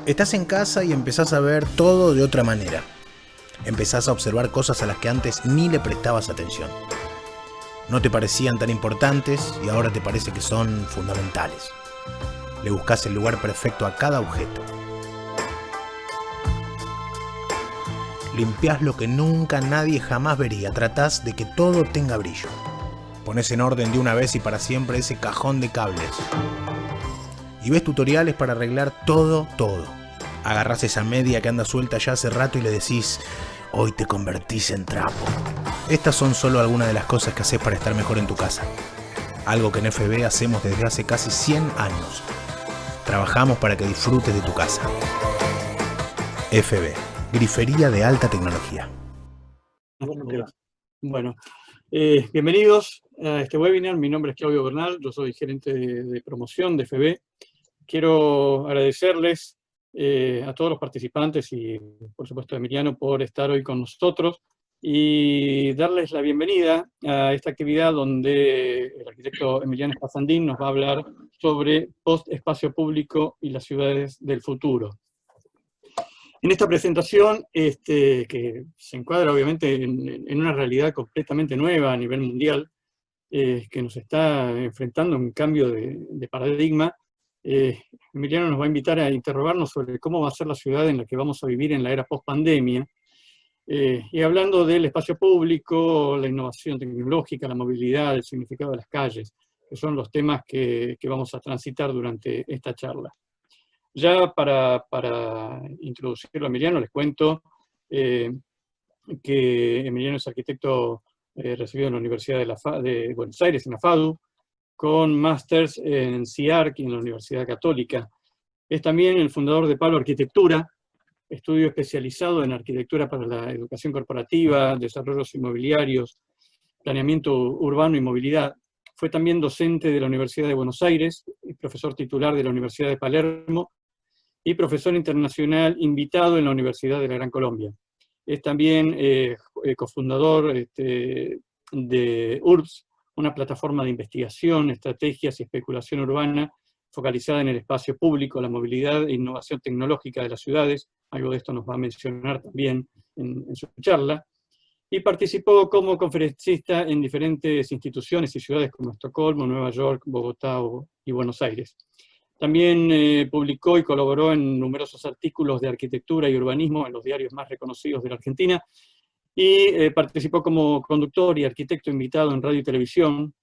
Estás en casa y empezás a ver todo de otra manera. Empezás a observar cosas a las que antes ni le prestabas atención. No te parecían tan importantes y ahora te parece que son fundamentales. Le buscás el lugar perfecto a cada objeto. Limpiás lo que nunca nadie jamás vería. Tratás de que todo tenga brillo. Ponés en orden de una vez y para siempre ese cajón de cables. Y ves tutoriales para arreglar todo. Agarrás esa media que anda suelta ya hace rato y le decís: hoy te convertís en trapo. Estas son solo algunas de las cosas que haces para estar mejor en tu casa. Algo que en FB hacemos desde hace casi 100 años. Trabajamos para que disfrutes de tu casa. FB, grifería de alta tecnología. Bueno, bienvenidos a este webinar. Mi nombre es Claudio Bernal, yo soy gerente de promoción de FB. Quiero agradecerles a todos los participantes y, por supuesto, a Emiliano por estar hoy con nosotros y darles la bienvenida a esta actividad donde el arquitecto Emiliano Espasandín nos va a hablar sobre post-espacio público y las ciudades del futuro. En esta presentación, que se encuadra obviamente en una realidad completamente nueva a nivel mundial, que nos está enfrentando un cambio de paradigma, Emiliano nos va a invitar a interrogarnos sobre cómo va a ser la ciudad en la que vamos a vivir en la era post-pandemia, y hablando del espacio público, la innovación tecnológica, la movilidad, el significado de las calles, que son los temas que vamos a transitar durante esta charla. Ya para introducirlo a Emiliano, les cuento que Emiliano es arquitecto recibido en la Universidad de Buenos Aires, en la FADU, con másters en CIARC y en la Universidad Católica. Es también el fundador de Palo Arquitectura, estudio especializado en arquitectura para la educación corporativa, desarrollos inmobiliarios, planeamiento urbano y movilidad. Fue también docente de la Universidad de Buenos Aires, y profesor titular de la Universidad de Palermo, y profesor internacional invitado en la Universidad de la Gran Colombia. Es también cofundador de URBS, una plataforma de investigación, estrategias y especulación urbana focalizada en el espacio público, la movilidad e innovación tecnológica de las ciudades. Algo de esto nos va a mencionar también en su charla. Y participó como conferencista en diferentes instituciones y ciudades como Estocolmo, Nueva York, Bogotá y Buenos Aires. También publicó y colaboró en numerosos artículos de arquitectura y urbanismo en los diarios más reconocidos de la Argentina, y participó como conductor y arquitecto invitado en radio y televisión.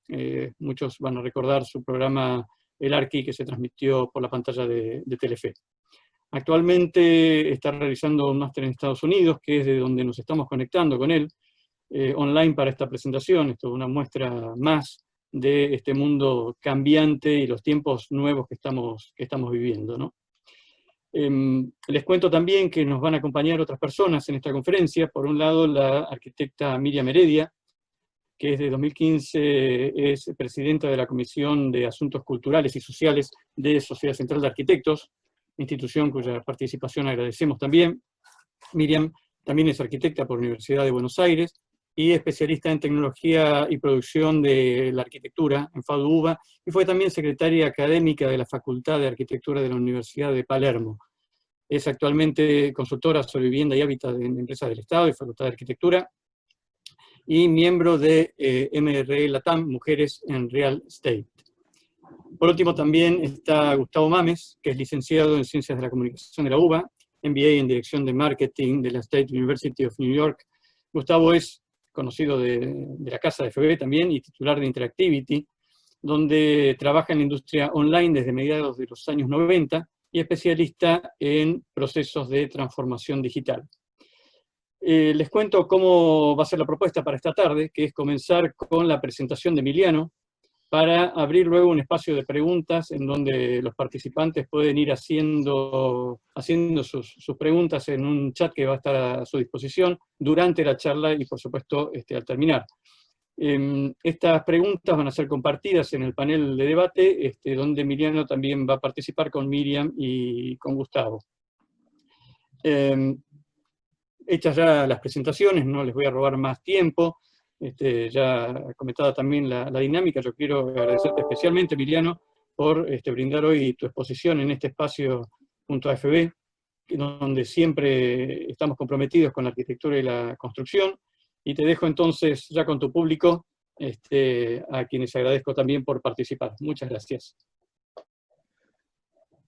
Muchos van a recordar su programa El Arqui, que se transmitió por la pantalla de Telefe. Actualmente está realizando un máster en Estados Unidos, que es de donde nos estamos conectando con él, online para esta presentación. Esto es una muestra más de este mundo cambiante y los tiempos nuevos que estamos viviendo, ¿no? Les cuento también que nos van a acompañar otras personas en esta conferencia. Por un lado, la arquitecta Miriam Heredia, que desde 2015 es presidenta de la Comisión de Asuntos Culturales y Sociales de Sociedad Central de Arquitectos, institución cuya participación agradecemos también. Miriam también es arquitecta por la Universidad de Buenos Aires y especialista en tecnología y producción de la arquitectura en FADU-UBA, y fue también secretaria académica de la Facultad de Arquitectura de la Universidad de Palermo. Es actualmente consultora sobre vivienda y hábitat en empresas del Estado y Facultad de Arquitectura, y miembro de MRE Latam, Mujeres en Real Estate. Por último también está Gustavo Mames, que es licenciado en Ciencias de la Comunicación de la UBA, MBA en Dirección de Marketing de la State University of New York. Gustavo es conocido de la casa de FB también y titular de Interactivity, donde trabaja en la industria online desde mediados de los años 90 y especialista en procesos de transformación digital. Les cuento cómo va a ser la propuesta para esta tarde, que es comenzar con la presentación de Emiliano, para abrir luego un espacio de preguntas en donde los participantes pueden ir haciendo sus preguntas en un chat que va a estar a su disposición durante la charla y, por supuesto, al terminar. Estas preguntas van a ser compartidas en el panel de debate, donde Emiliano también va a participar con Miriam y con Gustavo. Hechas ya las presentaciones, no les voy a robar más tiempo. Ya comentada también la dinámica, yo quiero agradecerte especialmente, Emiliano, por brindar hoy tu exposición en este espacio junto a FB. donde siempre estamos comprometidos con la arquitectura y la construcción, y te dejo entonces ya con tu público, a quienes agradezco también por participar. Muchas gracias.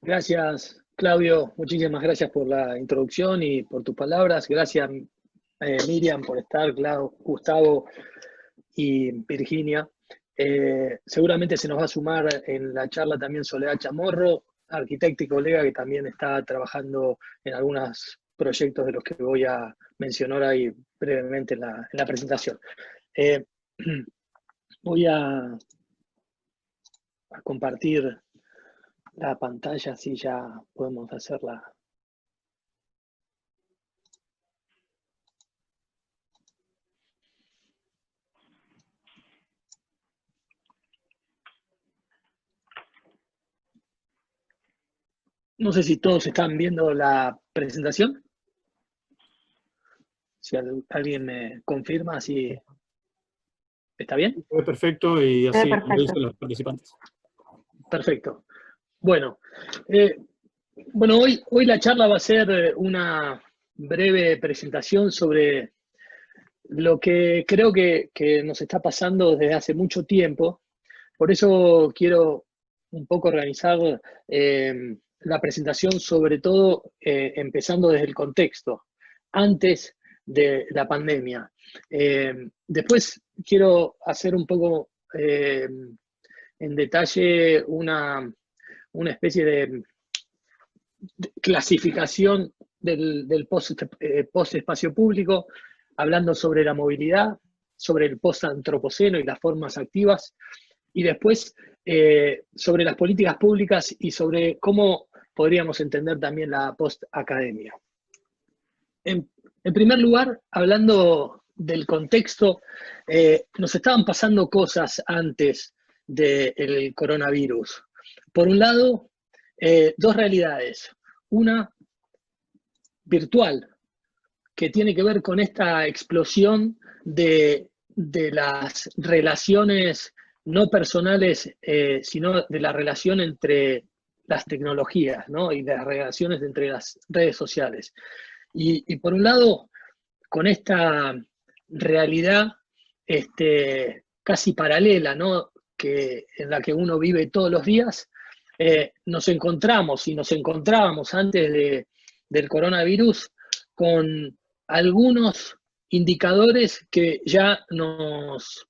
Gracias, Claudio. Muchísimas gracias por la introducción y por tus palabras. Gracias, Miriam, por estar, Gustavo y Virginia. Seguramente se nos va a sumar en la charla también Soledad Chamorro, arquitecta y colega que también está trabajando en algunos proyectos de los que voy a mencionar ahí brevemente en la presentación. Voy a compartir la pantalla, así ya podemos hacerla. No sé si todos están viendo la presentación. Si alguien me confirma, si está bien. Perfecto, y así lo dicen los participantes. Perfecto. Bueno, hoy la charla va a ser una breve presentación sobre lo que creo que nos está pasando desde hace mucho tiempo. Por eso quiero un poco organizar la presentación, sobre todo empezando desde el contexto, antes de la pandemia. Después quiero hacer un poco en detalle una especie de clasificación del post-espacio público, hablando sobre la movilidad, sobre el post-antropoceno y las formas activas, y después sobre las políticas públicas y sobre cómo podríamos entender también la post-academia. En primer lugar, hablando del contexto, nos estaban pasando cosas antes del coronavirus. Por un lado, dos realidades. Una virtual, que tiene que ver con esta explosión de las relaciones no personales, sino de la relación entre las tecnologías, ¿no? Y las relaciones entre las redes sociales. Y por un lado, con esta realidad casi paralela, ¿no? En la que uno vive todos los días, nos encontramos y nos encontrábamos antes del coronavirus con algunos indicadores que ya nos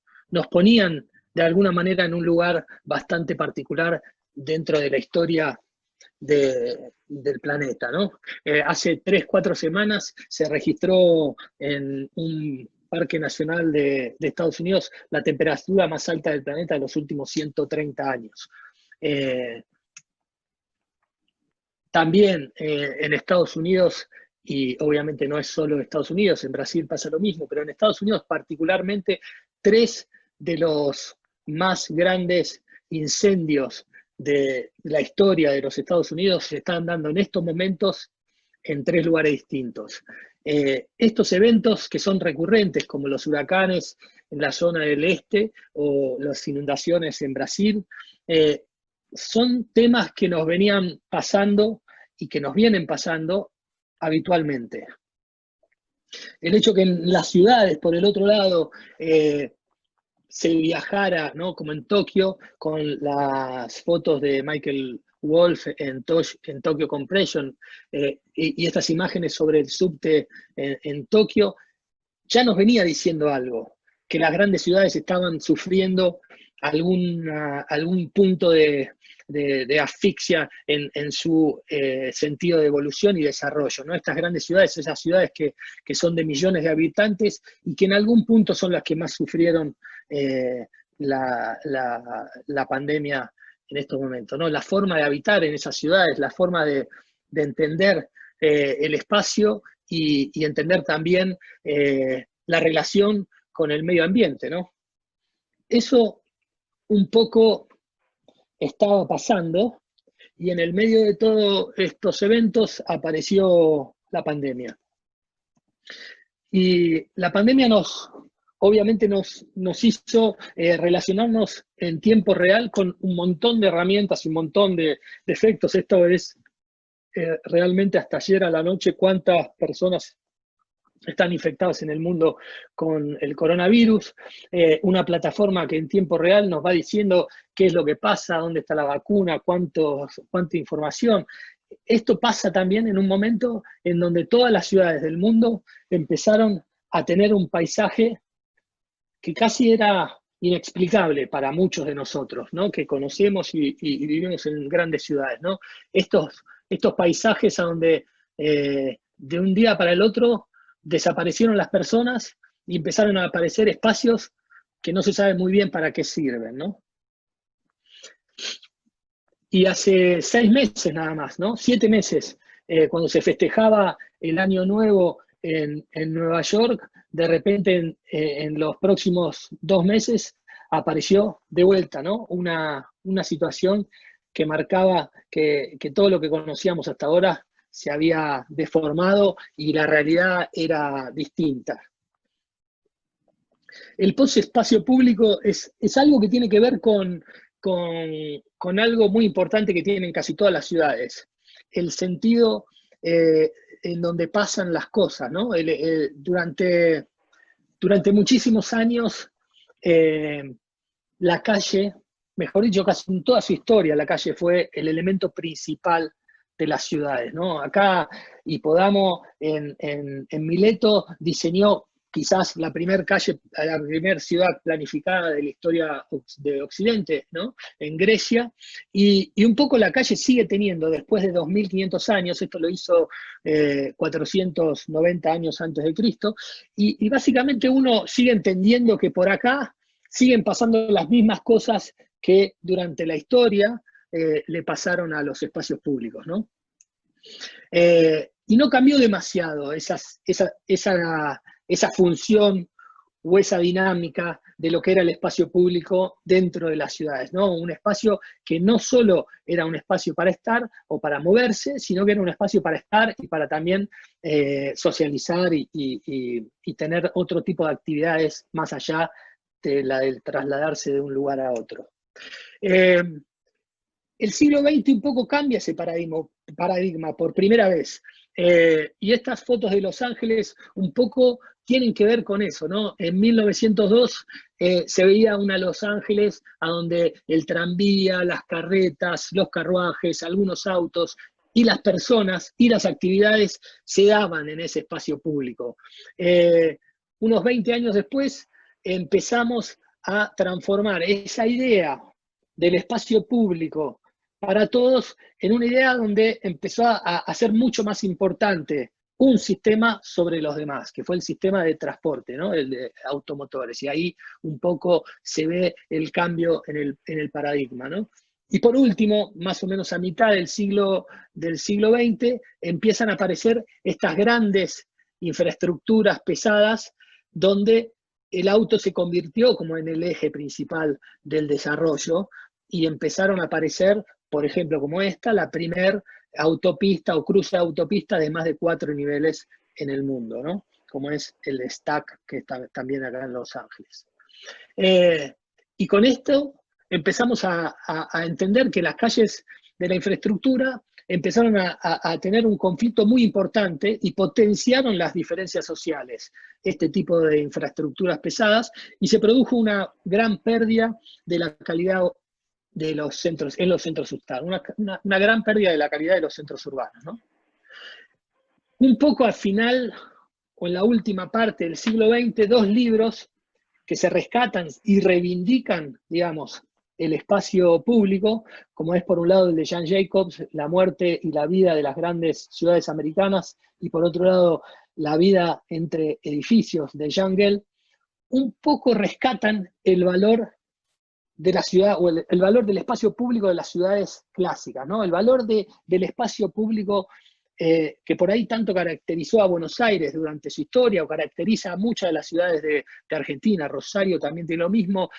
ponían de alguna manera en un lugar bastante particular dentro de la historia del planeta, ¿no? Hace 3, 4 semanas se registró en un parque nacional de Estados Unidos la temperatura más alta del planeta de los últimos 130 años. También en Estados Unidos, y obviamente no es solo en Estados Unidos, en Brasil pasa lo mismo, pero en Estados Unidos particularmente 3 de los más grandes incendios de la historia de los Estados Unidos se están dando en estos momentos en 3 lugares distintos. Estos eventos que son recurrentes, como los huracanes en la zona del este o las inundaciones en Brasil, son temas que nos venían pasando y que nos vienen pasando habitualmente. El hecho que en las ciudades, por el otro lado, se viajara, ¿no? Como en Tokio, con las fotos de Michael Wolf en Tokyo Compression, y estas imágenes sobre el subte en Tokio, ya nos venía diciendo algo, que las grandes ciudades estaban sufriendo algún punto de asfixia en su sentido de evolución y desarrollo, ¿no? Estas grandes ciudades, esas ciudades que son de millones de habitantes y que en algún punto son las que más sufrieron la pandemia en estos momentos, ¿no? La forma de habitar en esas ciudades, la forma de entender el espacio y entender también la relación con el medio ambiente, ¿no? Eso un poco estaba pasando y en el medio de todos estos eventos apareció la pandemia. Y la pandemia obviamente nos hizo relacionarnos en tiempo real con un montón de herramientas y un montón de efectos. Esto es realmente hasta ayer a la noche cuántas personas están infectadas en el mundo con el coronavirus, una plataforma que en tiempo real nos va diciendo qué es lo que pasa, dónde está la vacuna, cuánta información. Esto pasa también en un momento en donde todas las ciudades del mundo empezaron a tener un paisaje que casi era inexplicable para muchos de nosotros, ¿no? Que conocemos y vivimos en grandes ciudades, ¿no? Estos paisajes a donde de un día para el otro desaparecieron las personas y empezaron a aparecer espacios que no se sabe muy bien para qué sirven, ¿no? Y hace 6 meses nada más, ¿no? 7 meses, cuando se festejaba el Año Nuevo en Nueva York, de repente en los próximos 2 meses apareció de vuelta, ¿no? Una situación que marcaba que todo lo que conocíamos hasta ahora se había deformado y la realidad era distinta. El post-espacio público es algo que tiene que ver con algo muy importante que tienen casi todas las ciudades, el sentido en donde pasan las cosas, ¿no? Durante muchísimos años, la calle, mejor dicho, casi en toda su historia, la calle fue el elemento principal de las ciudades, ¿no? Acá Hipódamo en Mileto diseñó quizás la primera calle, la primera ciudad planificada de la historia de Occidente, ¿no? En Grecia, y un poco la calle sigue teniendo, después de 2500 años, esto lo hizo 490 años antes de Cristo, y básicamente uno sigue entendiendo que por acá siguen pasando las mismas cosas que durante la historia le pasaron a los espacios públicos, ¿no? Y no cambió demasiado esa función o esa dinámica de lo que era el espacio público dentro de las ciudades, ¿no? Un espacio que no solo era un espacio para estar o para moverse, sino que era un espacio para estar y para también socializar y tener otro tipo de actividades más allá de la del trasladarse de un lugar a otro. El siglo XX un poco cambia ese paradigma por primera vez. Y estas fotos de Los Ángeles un poco tienen que ver con eso, ¿no? En 1902 se veía una Los Ángeles a donde el tranvía, las carretas, los carruajes, algunos autos y las personas y las actividades se daban en ese espacio público. Unos 20 años después empezamos a transformar esa idea del espacio público para todos en una idea donde empezó a ser mucho más importante un sistema sobre los demás, que fue el sistema de transporte, ¿no? El de automotores. Y ahí un poco se ve el cambio en el paradigma, ¿no? Y por último, más o menos a mitad del siglo XX, empiezan a aparecer estas grandes infraestructuras pesadas donde el auto se convirtió como en el eje principal del desarrollo y empezaron a aparecer, por ejemplo, como esta, la primer autopista o cruce de autopista de más de 4 niveles en el mundo, ¿no? Como es el Stack, que está también acá en Los Ángeles. Y con esto empezamos a entender que las calles de la infraestructura empezaron a tener un conflicto muy importante y potenciaron las diferencias sociales, este tipo de infraestructuras pesadas, y se produjo una gran pérdida de la calidad de los centros, en los centros urbanos, una gran pérdida de la calidad de los centros urbanos, ¿no? Un poco al final, o en la última parte del siglo XX, 2 libros que se rescatan y reivindican, digamos, el espacio público, como es por un lado el de Jan Jacobs, La muerte y la vida de las grandes ciudades americanas, y por otro lado, La vida entre edificios, de Jan Gehl, un poco rescatan el valor de la ciudad, o el valor del espacio público de las ciudades clásicas, ¿no? El valor del espacio público que por ahí tanto caracterizó a Buenos Aires durante su historia, o caracteriza a muchas de las ciudades de Argentina. Rosario también tiene lo mismo.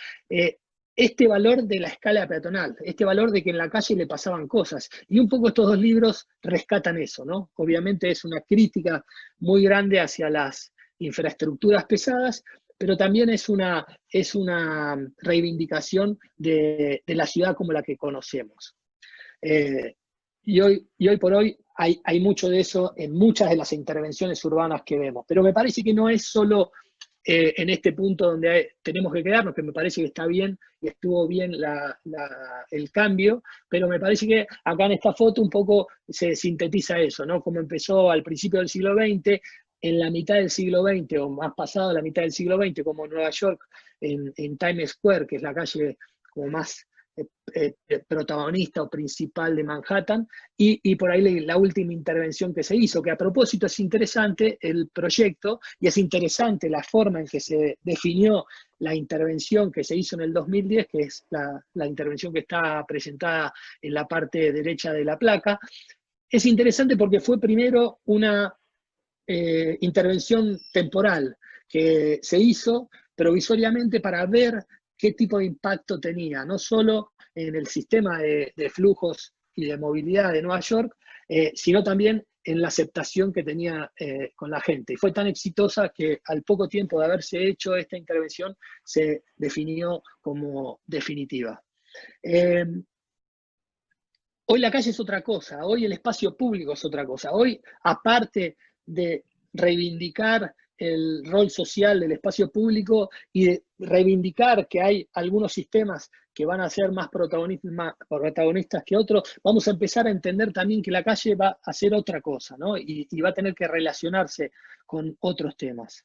Este valor de la escala peatonal, este valor de que en la calle le pasaban cosas. Y un poco estos 2 libros rescatan eso, ¿no? Obviamente es una crítica muy grande hacia las infraestructuras pesadas, pero también es una reivindicación de la ciudad como la que conocemos. y hoy por hoy hay mucho de eso en muchas de las intervenciones urbanas que vemos. Pero me parece que no es solo en este punto donde tenemos que quedarnos, que me parece que está bien y estuvo bien el cambio, pero me parece que acá en esta foto un poco se sintetiza eso, ¿no? Como empezó al principio del siglo XX, en la mitad del siglo XX o más pasado la mitad del siglo XX, como en Nueva York, en Times Square, que es la calle como más protagonista o principal de Manhattan, y por ahí la última intervención que se hizo, que a propósito es interesante el proyecto y es interesante la forma en que se definió la intervención que se hizo en el 2010, que es la intervención que está presentada en la parte derecha de la placa. Es interesante porque fue primero una intervención temporal que se hizo provisoriamente para ver qué tipo de impacto tenía, no solo en el sistema de flujos y de movilidad de Nueva York, sino también en la aceptación que tenía con la gente. Y fue tan exitosa que al poco tiempo de haberse hecho esta intervención se definió como definitiva. Hoy la calle es otra cosa, hoy el espacio público es otra cosa. Hoy, aparte de reivindicar el rol social del espacio público y de reivindicar que hay algunos sistemas que van a ser más protagonistas que otros, vamos a empezar a entender también que la calle va a ser otra cosa, ¿no? Y va a tener que relacionarse con otros temas.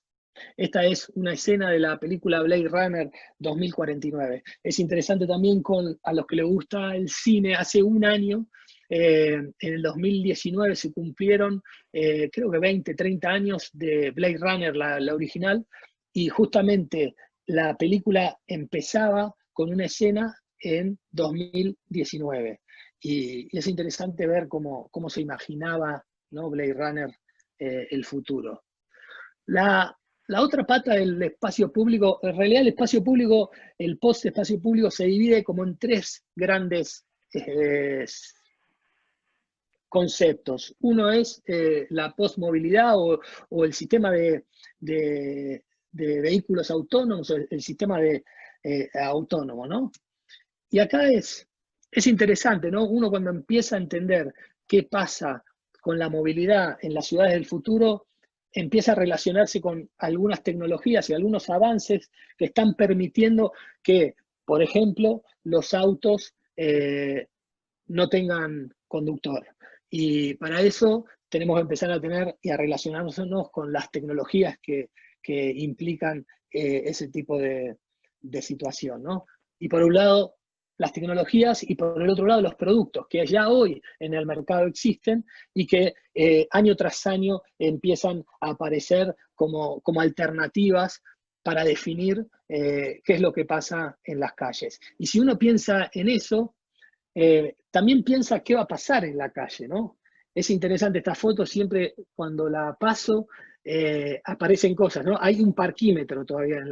Esta es una escena de la película Blade Runner 2049. Es interesante también a los que les gusta el cine. Hace un año, en el 2019, se cumplieron, creo que 20, 30 años de Blade Runner, la original, y justamente la película empezaba con una escena en 2019. Y es interesante ver cómo se imaginaba, ¿no? Blade Runner el futuro. La otra pata del espacio público, en realidad el espacio público, el post-espacio público se divide como en tres grandes conceptos. Uno es la postmovilidad o el sistema de vehículos autónomos, el sistema autónomo, ¿no? Y acá es interesante, ¿no? Uno cuando empieza a entender qué pasa con la movilidad en las ciudades del futuro, empieza a relacionarse con algunas tecnologías y algunos avances que están permitiendo que, por ejemplo, los autos no tengan conductor. Y para eso tenemos que empezar a tener y a relacionarnos con las tecnologías que implican ese tipo de situación, ¿no? Y por un lado, las tecnologías y por el otro lado los productos que ya hoy en el mercado existen y que año tras año empiezan a aparecer como alternativas para definir qué es lo que pasa en las calles. Y si uno piensa en eso, también piensa qué va a pasar en la calle, ¿no? Es interesante esta foto, siempre cuando la paso aparecen cosas, ¿no? Hay un parquímetro todavía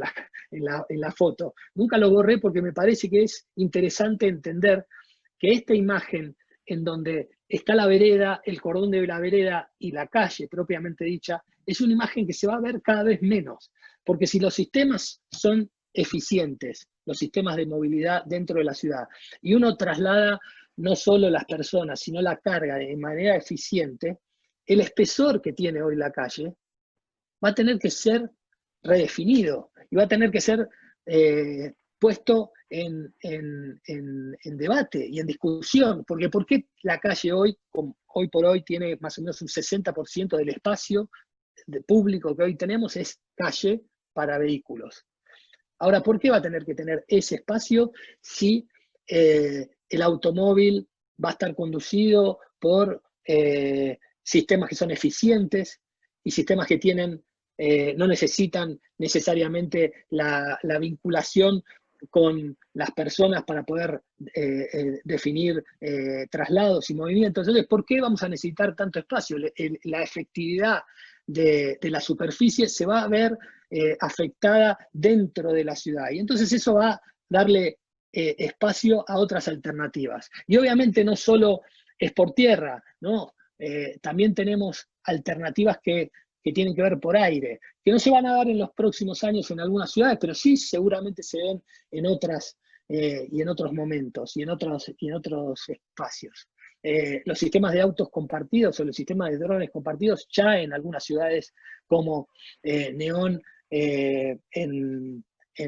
en la foto. Nunca lo borré porque me parece que es interesante entender que esta imagen en donde está la vereda, el cordón de la vereda y la calle propiamente dicha, es una imagen que se va a ver cada vez menos. Porque si los sistemas son eficientes, los sistemas de movilidad dentro de la ciudad, y uno traslada no solo las personas, sino la carga de manera eficiente, el espesor que tiene hoy la calle va a tener que ser redefinido y va a tener que ser puesto en debate y en discusión, porque ¿por qué la calle hoy por hoy tiene más o menos un 60% del espacio público que hoy tenemos es calle para vehículos? Ahora, ¿por qué va a tener que tener ese espacio si el automóvil va a estar conducido por sistemas que son eficientes y sistemas que no necesitan necesariamente la vinculación con las personas para poder definir traslados y movimientos? Entonces, ¿por qué vamos a necesitar tanto espacio? La efectividad de la superficie se va a ver afectada dentro de la ciudad. Y entonces eso va a darle espacio a otras alternativas. Y obviamente no solo es por tierra, ¿no? También tenemos alternativas que tienen que ver por aire, que no se van a dar en los próximos años en algunas ciudades, pero sí seguramente se ven en otras y en otros momentos y en otros espacios. los sistemas de autos compartidos o los sistemas de drones compartidos ya en algunas ciudades como Neón en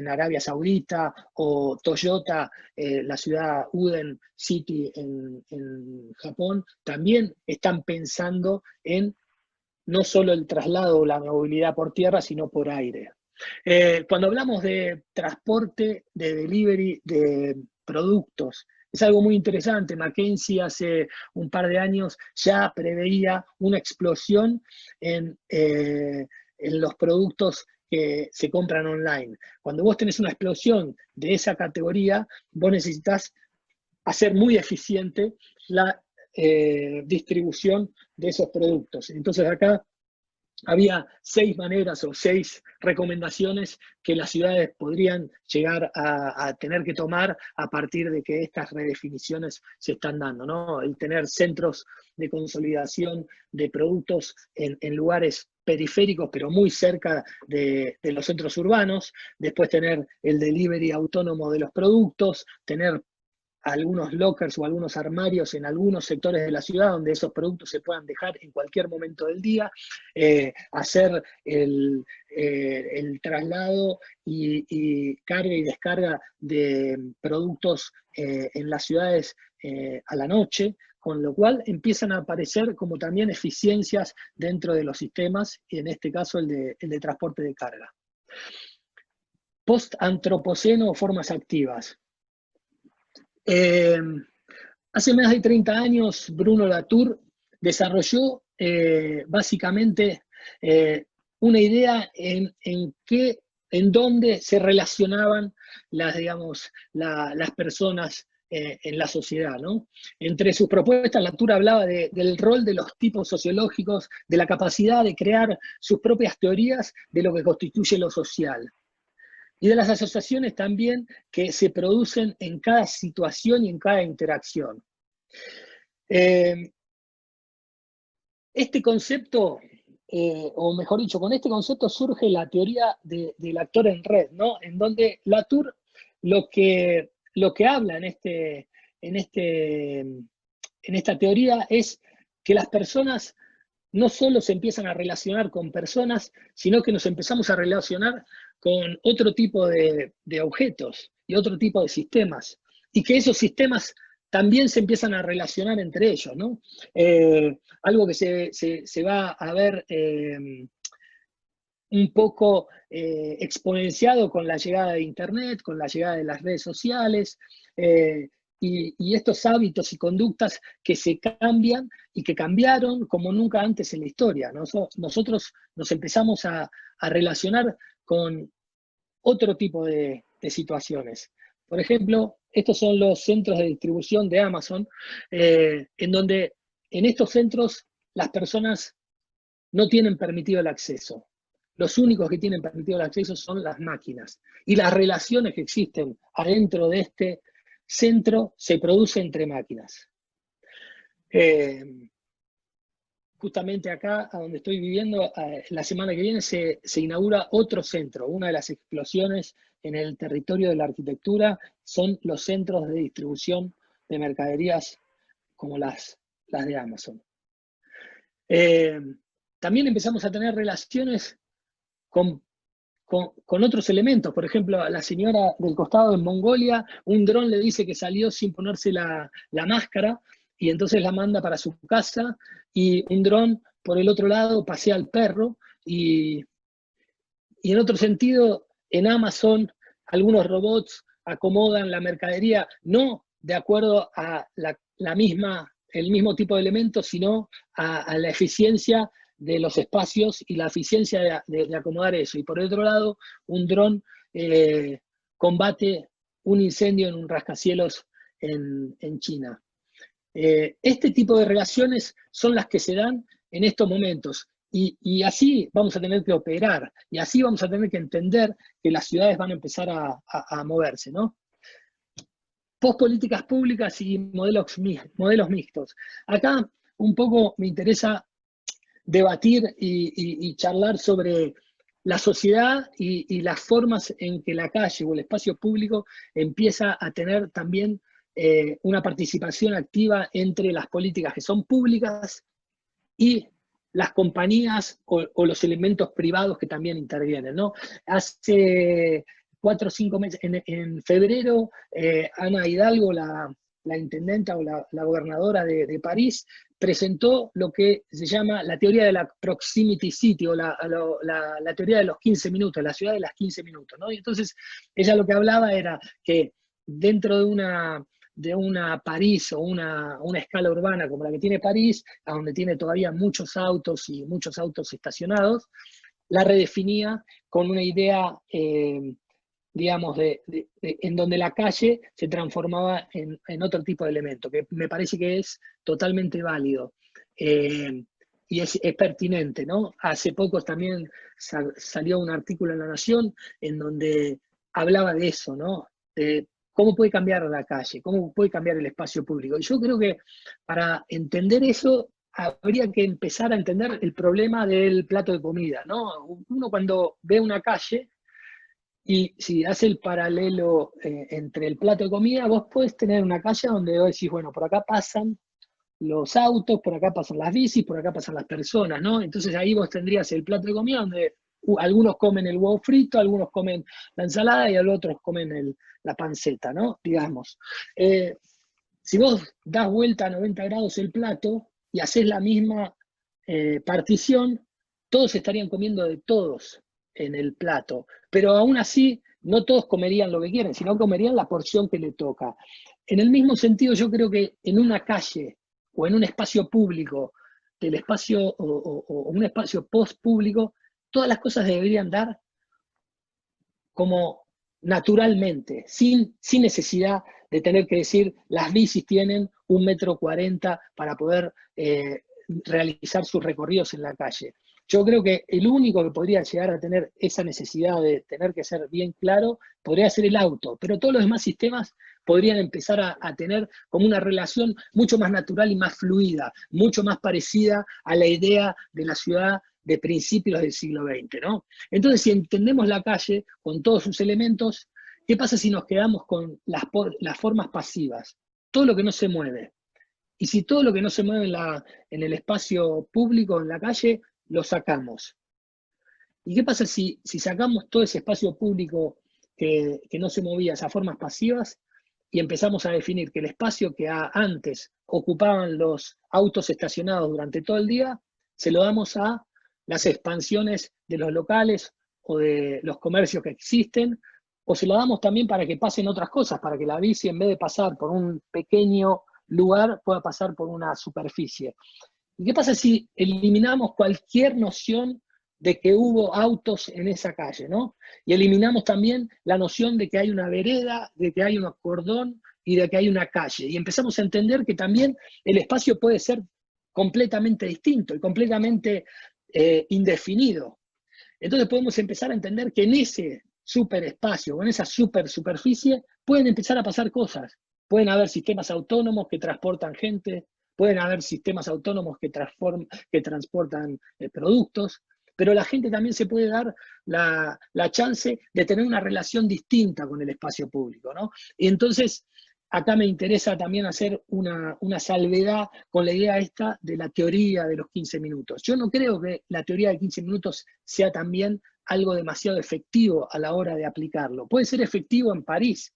Arabia Saudita, o Toyota, la ciudad Uden City en Japón, también están pensando en no solo el traslado o la movilidad por tierra, sino por aire. Cuando hablamos de transporte, de delivery, de productos, es algo muy interesante. McKinsey hace un par de años ya preveía una explosión en los productos que se compran online. Cuando vos tenés una explosión de esa categoría, vos necesitas hacer muy eficiente la distribución de esos productos. Entonces acá había 6 maneras o 6 recomendaciones que las ciudades podrían llegar a tener que tomar a partir de que estas redefiniciones se están dando, ¿no? El tener centros de consolidación de productos en lugares periféricos, pero muy cerca de los centros urbanos, después tener el delivery autónomo de los productos, tener algunos lockers o algunos armarios en algunos sectores de la ciudad donde esos productos se puedan dejar en cualquier momento del día, hacer el traslado y carga y descarga de productos en las ciudades a la noche, con lo cual empiezan a aparecer como también eficiencias dentro de los sistemas, y en este caso el de transporte de carga. Post-antropoceno o formas activas. Hace más de 30 años, Bruno Latour desarrolló básicamente una idea en dónde se relacionaban las personas en la sociedad, ¿no? Entre sus propuestas, Latour hablaba del rol de los tipos sociológicos, de la capacidad de crear sus propias teorías de lo que constituye lo social, y de las asociaciones también que se producen en cada situación y en cada interacción. Este concepto, o mejor dicho, con este concepto surge la teoría del actor en red, ¿no? En donde Latour lo que habla en esta teoría es que las personas no solo se empiezan a relacionar con personas, sino que nos empezamos a relacionar con otro tipo de objetos y otro tipo de sistemas, y que esos sistemas también se empiezan a relacionar entre ellos, ¿no? Algo que se va a ver un poco exponenciado con la llegada de Internet, con la llegada de las redes sociales, y estos hábitos y conductas que se cambian y que cambiaron como nunca antes en la historia. Nosotros nos empezamos a relacionar con otro tipo de situaciones. Por ejemplo, estos son los centros de distribución de Amazon, en donde en estos centros las personas no tienen permitido el acceso. Los únicos que tienen permitido el acceso son las máquinas. Y las relaciones que existen adentro de este centro se producen entre máquinas. Justamente acá, a donde estoy viviendo, la semana que viene se inaugura otro centro. Una de las explosiones en el territorio de la arquitectura son los centros de distribución de mercaderías como las de Amazon. También empezamos a tener relaciones con otros elementos. Por ejemplo, a la señora del costado en Mongolia, un dron le dice que salió sin ponerse la máscara, y entonces la manda para su casa, y un dron por el otro lado pasea al perro, y en otro sentido, en Amazon, algunos robots acomodan la mercadería, no de acuerdo a el mismo tipo de elementos, sino a la eficiencia de los espacios y la eficiencia de acomodar eso. Y por otro lado, un dron combate un incendio en un rascacielos en China. Este tipo de relaciones son las que se dan en estos momentos. Y así vamos a tener que operar, y así vamos a tener que entender que las ciudades van a empezar a moverse, ¿no? Post-políticas públicas y modelos mixtos. Acá un poco me interesa debatir y charlar sobre la sociedad y las formas en que la calle o el espacio público empieza a tener también una participación activa entre las políticas que son públicas y las compañías o los elementos privados que también intervienen, ¿no? Hace 4 o 5 meses, en febrero, Ana Hidalgo, la intendenta o la gobernadora de París, presentó lo que se llama la teoría de la proximity city, o la teoría de los 15 minutos, la ciudad de las 15 minutos, ¿no? Y entonces ella lo que hablaba era que dentro de una París o una escala urbana como la que tiene París, a donde tiene todavía muchos autos y muchos autos estacionados, la redefinía con una idea, digamos, en donde la calle se transformaba en otro tipo de elemento, que me parece que es totalmente válido. Y es pertinente, ¿no? Hace poco también salió un artículo en La Nación en donde hablaba de eso, ¿no? De cómo puede cambiar la calle, cómo puede cambiar el espacio público. Y yo creo que para entender eso habría que empezar a entender el problema del plato de comida, ¿no? Uno cuando ve una calle, y si hace el paralelo entre el plato de comida, vos podés tener una calle donde vos decís, bueno, por acá pasan los autos, por acá pasan las bicis, por acá pasan las personas, ¿no? Entonces ahí vos tendrías el plato de comida donde algunos comen el huevo frito, algunos comen la ensalada y otros comen la panceta, ¿no? Digamos. Si vos das vuelta a 90 grados el plato y haces la misma partición, todos estarían comiendo de todos en el plato, pero aún así no todos comerían lo que quieren, sino comerían la porción que le toca. En el mismo sentido, yo creo que en una calle o en un espacio público, del espacio o un espacio post público, todas las cosas deberían dar como naturalmente, sin necesidad de tener que decir las bicis tienen 1,40 m para poder realizar sus recorridos en la calle. Yo creo que el único que podría llegar a tener esa necesidad de tener que ser bien claro podría ser el auto, pero todos los demás sistemas podrían empezar a tener como una relación mucho más natural y más fluida, mucho más parecida a la idea de la ciudad de principios del siglo XX, ¿no? Entonces, si entendemos la calle con todos sus elementos, ¿qué pasa si nos quedamos con las formas pasivas? Todo lo que no se mueve. Y si todo lo que no se mueve en el espacio público, en la calle, lo sacamos. ¿Y qué pasa si sacamos todo ese espacio público que no se movía, esas formas pasivas, y empezamos a definir que el espacio que antes ocupaban los autos estacionados durante todo el día, se lo damos a las expansiones de los locales o de los comercios que existen, o se lo damos también para que pasen otras cosas, para que la bici, en vez de pasar por un pequeño lugar, pueda pasar por una superficie? ¿Y qué pasa si eliminamos cualquier noción de que hubo autos en esa calle, ¿no? Y eliminamos también la noción de que hay una vereda, de que hay un cordón y de que hay una calle. Y empezamos a entender que también el espacio puede ser completamente distinto y completamente indefinido. Entonces podemos empezar a entender que en ese superespacio o en esa superficie pueden empezar a pasar cosas. Pueden haber sistemas autónomos que transportan gente, pueden haber sistemas autónomos que transportan productos, pero la gente también se puede dar la chance de tener una relación distinta con el espacio público, ¿no? Y entonces, acá me interesa también hacer una salvedad con la idea esta de la teoría de los 15 minutos. Yo no creo que la teoría de 15 minutos sea también algo demasiado efectivo a la hora de aplicarlo. Puede ser efectivo en París,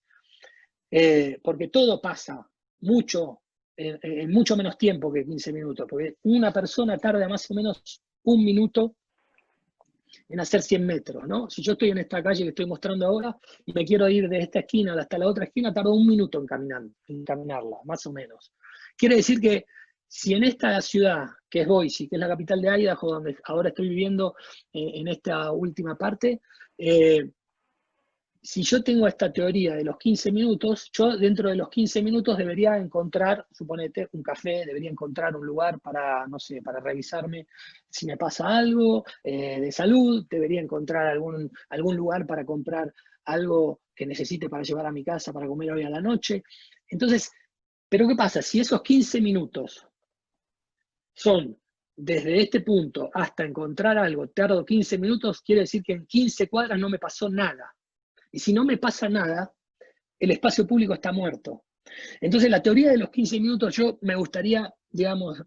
porque todo pasa mucho, en mucho menos tiempo que 15 minutos, porque una persona tarda más o menos 1 minuto en hacer 100 metros, ¿no? Si yo estoy en esta calle que estoy mostrando ahora y me quiero ir de esta esquina hasta la otra esquina, tardo 1 minuto en caminarla, más o menos. Quiere decir que si en esta ciudad, que es Boise, que es la capital de Idaho, donde ahora estoy viviendo en esta última parte, si yo tengo esta teoría de los 15 minutos, yo dentro de los 15 minutos debería encontrar, suponete, un café, debería encontrar un lugar para, no sé, para revisarme si me pasa algo de salud, debería encontrar algún lugar para comprar algo que necesite para llevar a mi casa para comer hoy a la noche. Entonces, ¿pero qué pasa? Si esos 15 minutos son desde este punto hasta encontrar algo, tardo 15 minutos, quiere decir que en 15 cuadras no me pasó nada. Y si no me pasa nada, el espacio público está muerto. Entonces, la teoría de los 15 minutos, yo me gustaría, digamos,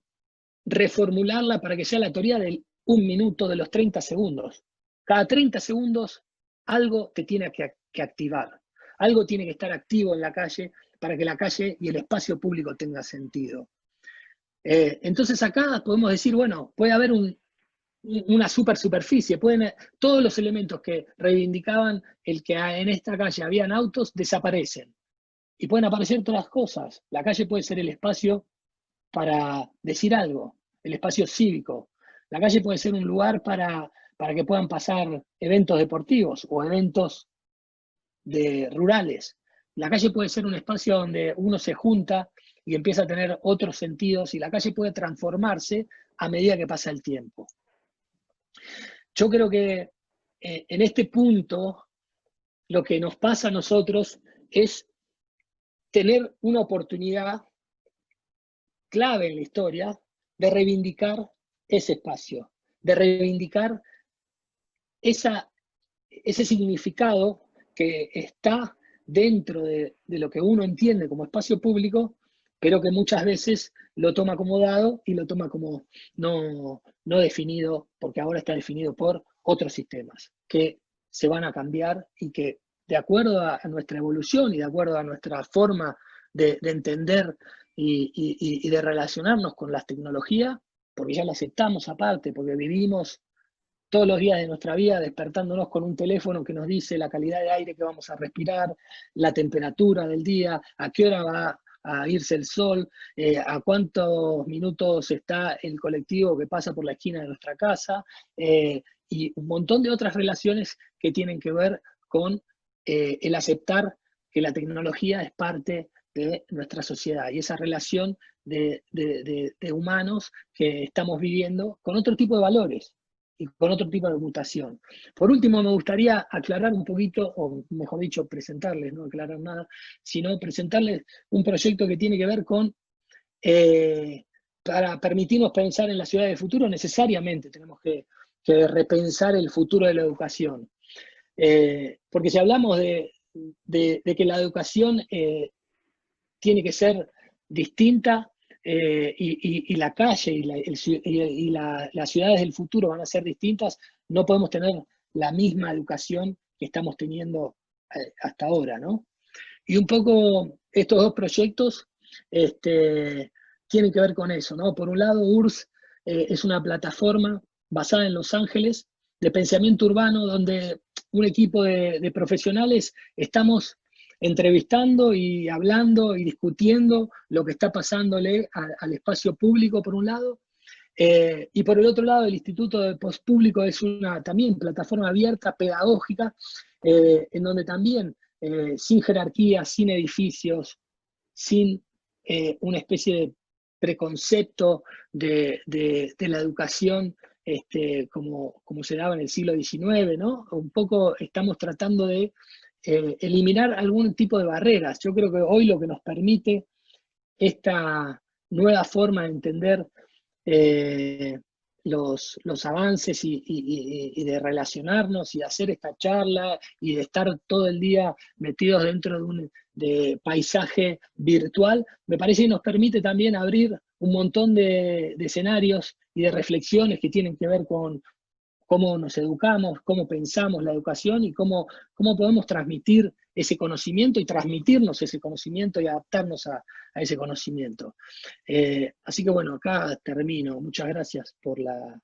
reformularla para que sea la teoría del 1 minuto, de los 30 segundos. Cada 30 segundos algo te tiene que activar. Algo tiene que estar activo en la calle para que la calle y el espacio público tenga sentido. Entonces acá podemos decir, bueno, puede haber una superficie, todos los elementos que reivindicaban el que en esta calle habían autos desaparecen. Y pueden aparecer otras cosas. La calle puede ser el espacio para decir algo, el espacio cívico. La calle puede ser un lugar para que puedan pasar eventos deportivos o eventos rurales. La calle puede ser un espacio donde uno se junta y empieza a tener otros sentidos, y la calle puede transformarse a medida que pasa el tiempo. Yo creo que en este punto lo que nos pasa a nosotros es tener una oportunidad clave en la historia de reivindicar ese espacio, de reivindicar ese significado que está dentro de lo que uno entiende como espacio público, pero que muchas veces lo toma como dado y lo toma como no definido, porque ahora está definido por otros sistemas que se van a cambiar y que, de acuerdo a nuestra evolución y de acuerdo a nuestra forma de entender y de relacionarnos con las tecnologías, porque ya las aceptamos aparte, porque vivimos todos los días de nuestra vida despertándonos con un teléfono que nos dice la calidad de aire que vamos a respirar, la temperatura del día, a qué hora va a irse el sol, a cuántos minutos está el colectivo que pasa por la esquina de nuestra casa, y un montón de otras relaciones que tienen que ver con el aceptar que la tecnología es parte de nuestra sociedad y esa relación de humanos que estamos viviendo con otro tipo de valores y con otro tipo de mutación. Por último, me gustaría aclarar un poquito, o mejor dicho, presentarles, no aclarar nada, sino presentarles un proyecto que tiene que ver con, para permitirnos pensar en la ciudad del futuro, necesariamente tenemos que repensar el futuro de la educación. Porque si hablamos de que la educación tiene que ser distinta, y la calle y las ciudades del futuro van a ser distintas, no podemos tener la misma educación que estamos teniendo hasta ahora, ¿no? Y un poco estos dos proyectos tienen que ver con eso, ¿no? Por un lado, URSS es una plataforma basada en Los Ángeles de pensamiento urbano, donde un equipo de profesionales estamos entrevistando y hablando y discutiendo lo que está pasándole al espacio público, por un lado, y por el otro lado, el Instituto de Post Público es una también plataforma abierta, pedagógica, en donde también, sin jerarquías, sin edificios, sin una especie de preconcepto de la educación como se daba en el siglo XIX, ¿no? Un poco estamos tratando de eliminar algún tipo de barreras. Yo creo que hoy lo que nos permite esta nueva forma de entender los avances y de relacionarnos y de hacer esta charla y de estar todo el día metidos dentro de un paisaje virtual, me parece que nos permite también abrir un montón de escenarios y de reflexiones que tienen que ver con cómo nos educamos, cómo pensamos la educación y cómo podemos transmitir ese conocimiento y transmitirnos ese conocimiento y adaptarnos a ese conocimiento. Así que bueno, acá termino. Muchas gracias por la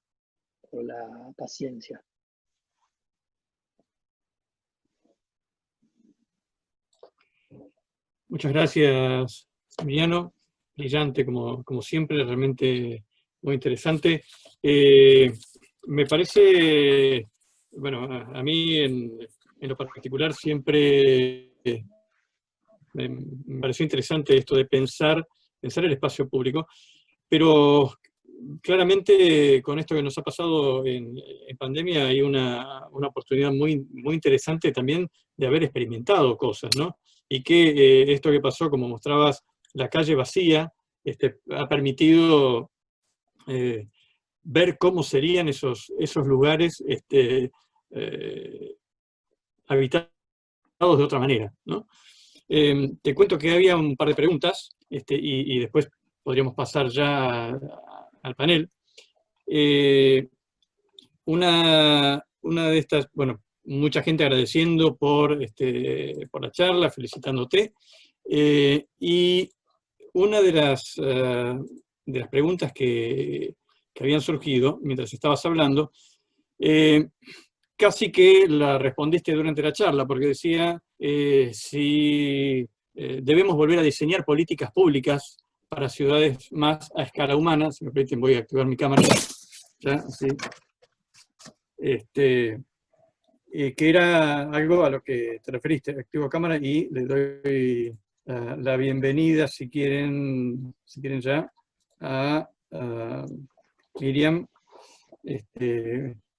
paciencia. Muchas gracias, Emiliano. Brillante, como siempre, realmente muy interesante. Me parece, bueno, a mí en lo particular siempre me pareció interesante esto de pensar el espacio público, pero claramente con esto que nos ha pasado en pandemia hay una oportunidad muy, muy interesante también de haber experimentado cosas, ¿no? Y que esto que pasó, como mostrabas, la calle vacía, ha permitido ver cómo serían esos lugares habitados de otra manera, ¿no? Te cuento que había un par de preguntas y después podríamos pasar ya al panel. Una de estas, bueno, mucha gente agradeciendo por la charla, felicitándote. Y una de las preguntas que habían surgido mientras estabas hablando, casi que la respondiste durante la charla, porque decía si debemos volver a diseñar políticas públicas para ciudades más a escala humana. Si me permiten, voy a activar mi cámara. Ya, así. Que era algo a lo que te referiste. Activo cámara y le doy la bienvenida, si quieren ya, a Miriam,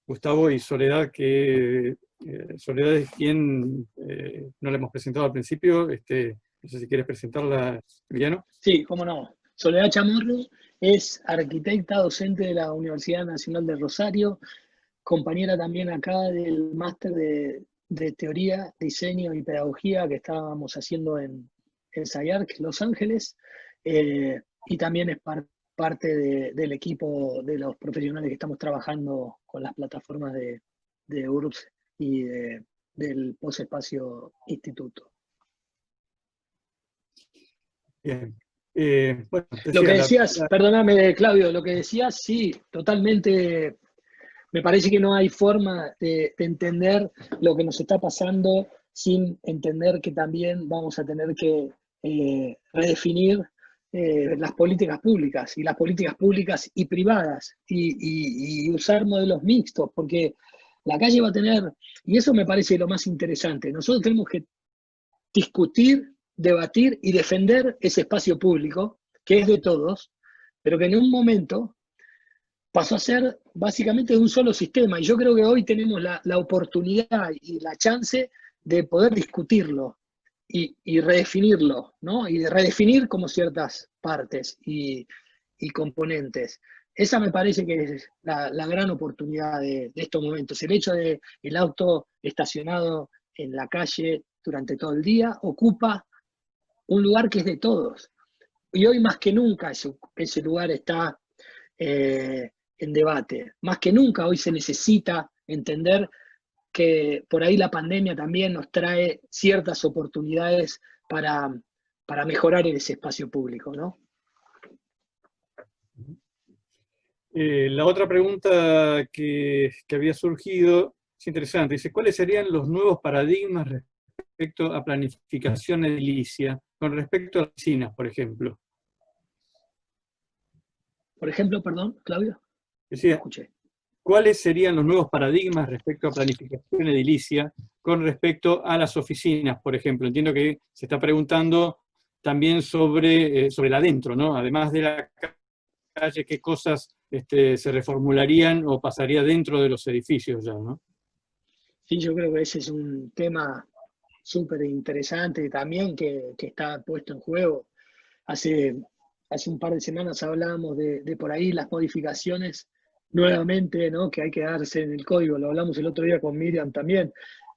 Gustavo y Soledad, que Soledad es quien no la hemos presentado al principio. No sé si quieres presentarla, Emiliano. Sí, cómo no. Soledad Chamorro es arquitecta, docente de la Universidad Nacional de Rosario, compañera también acá del máster de Teoría, Diseño y Pedagogía que estábamos haciendo en SciArc, Los Ángeles, y también es parte del equipo de los profesionales que estamos trabajando con las plataformas de URBS y del Posespacio Instituto. Bien. Bueno, lo que decías, perdóname Claudio, lo que decías, sí, totalmente. Me parece que no hay forma de entender lo que nos está pasando sin entender que también vamos a tener que redefinir las políticas públicas, y las políticas públicas y privadas, y usar modelos mixtos, porque la calle va a tener, y eso me parece lo más interesante, nosotros tenemos que discutir, debatir y defender ese espacio público, que es de todos, pero que en un momento pasó a ser básicamente de un solo sistema. Y yo creo que hoy tenemos la oportunidad y la chance de poder discutirlo y redefinirlo, ¿no? Y de redefinir como ciertas partes y componentes. Esa me parece que es la gran oportunidad de estos momentos. El hecho de el auto estacionado en la calle durante todo el día ocupa un lugar que es de todos. Y hoy más que nunca ese lugar está en debate. Más que nunca hoy se necesita entender que por ahí la pandemia también nos trae ciertas oportunidades para mejorar en ese espacio público, ¿no? La otra pregunta que había surgido es interesante. Dice, ¿cuáles serían los nuevos paradigmas respecto a planificación edilicia con respecto a oficinas, por ejemplo? Por ejemplo, perdón, Claudio. Decía, ¿cuáles serían los nuevos paradigmas respecto a planificación edilicia con respecto a las oficinas, por ejemplo? Entiendo que se está preguntando también sobre el adentro, ¿no? Además de la calle, ¿qué cosas se reformularían o pasaría dentro de los edificios ya, ¿no? Sí, yo creo que ese es un tema súper interesante también que está puesto en juego. Hace un par de semanas hablábamos de por ahí las modificaciones nuevamente, ¿no? Que hay que darse en el código. Lo hablamos el otro día con Miriam también.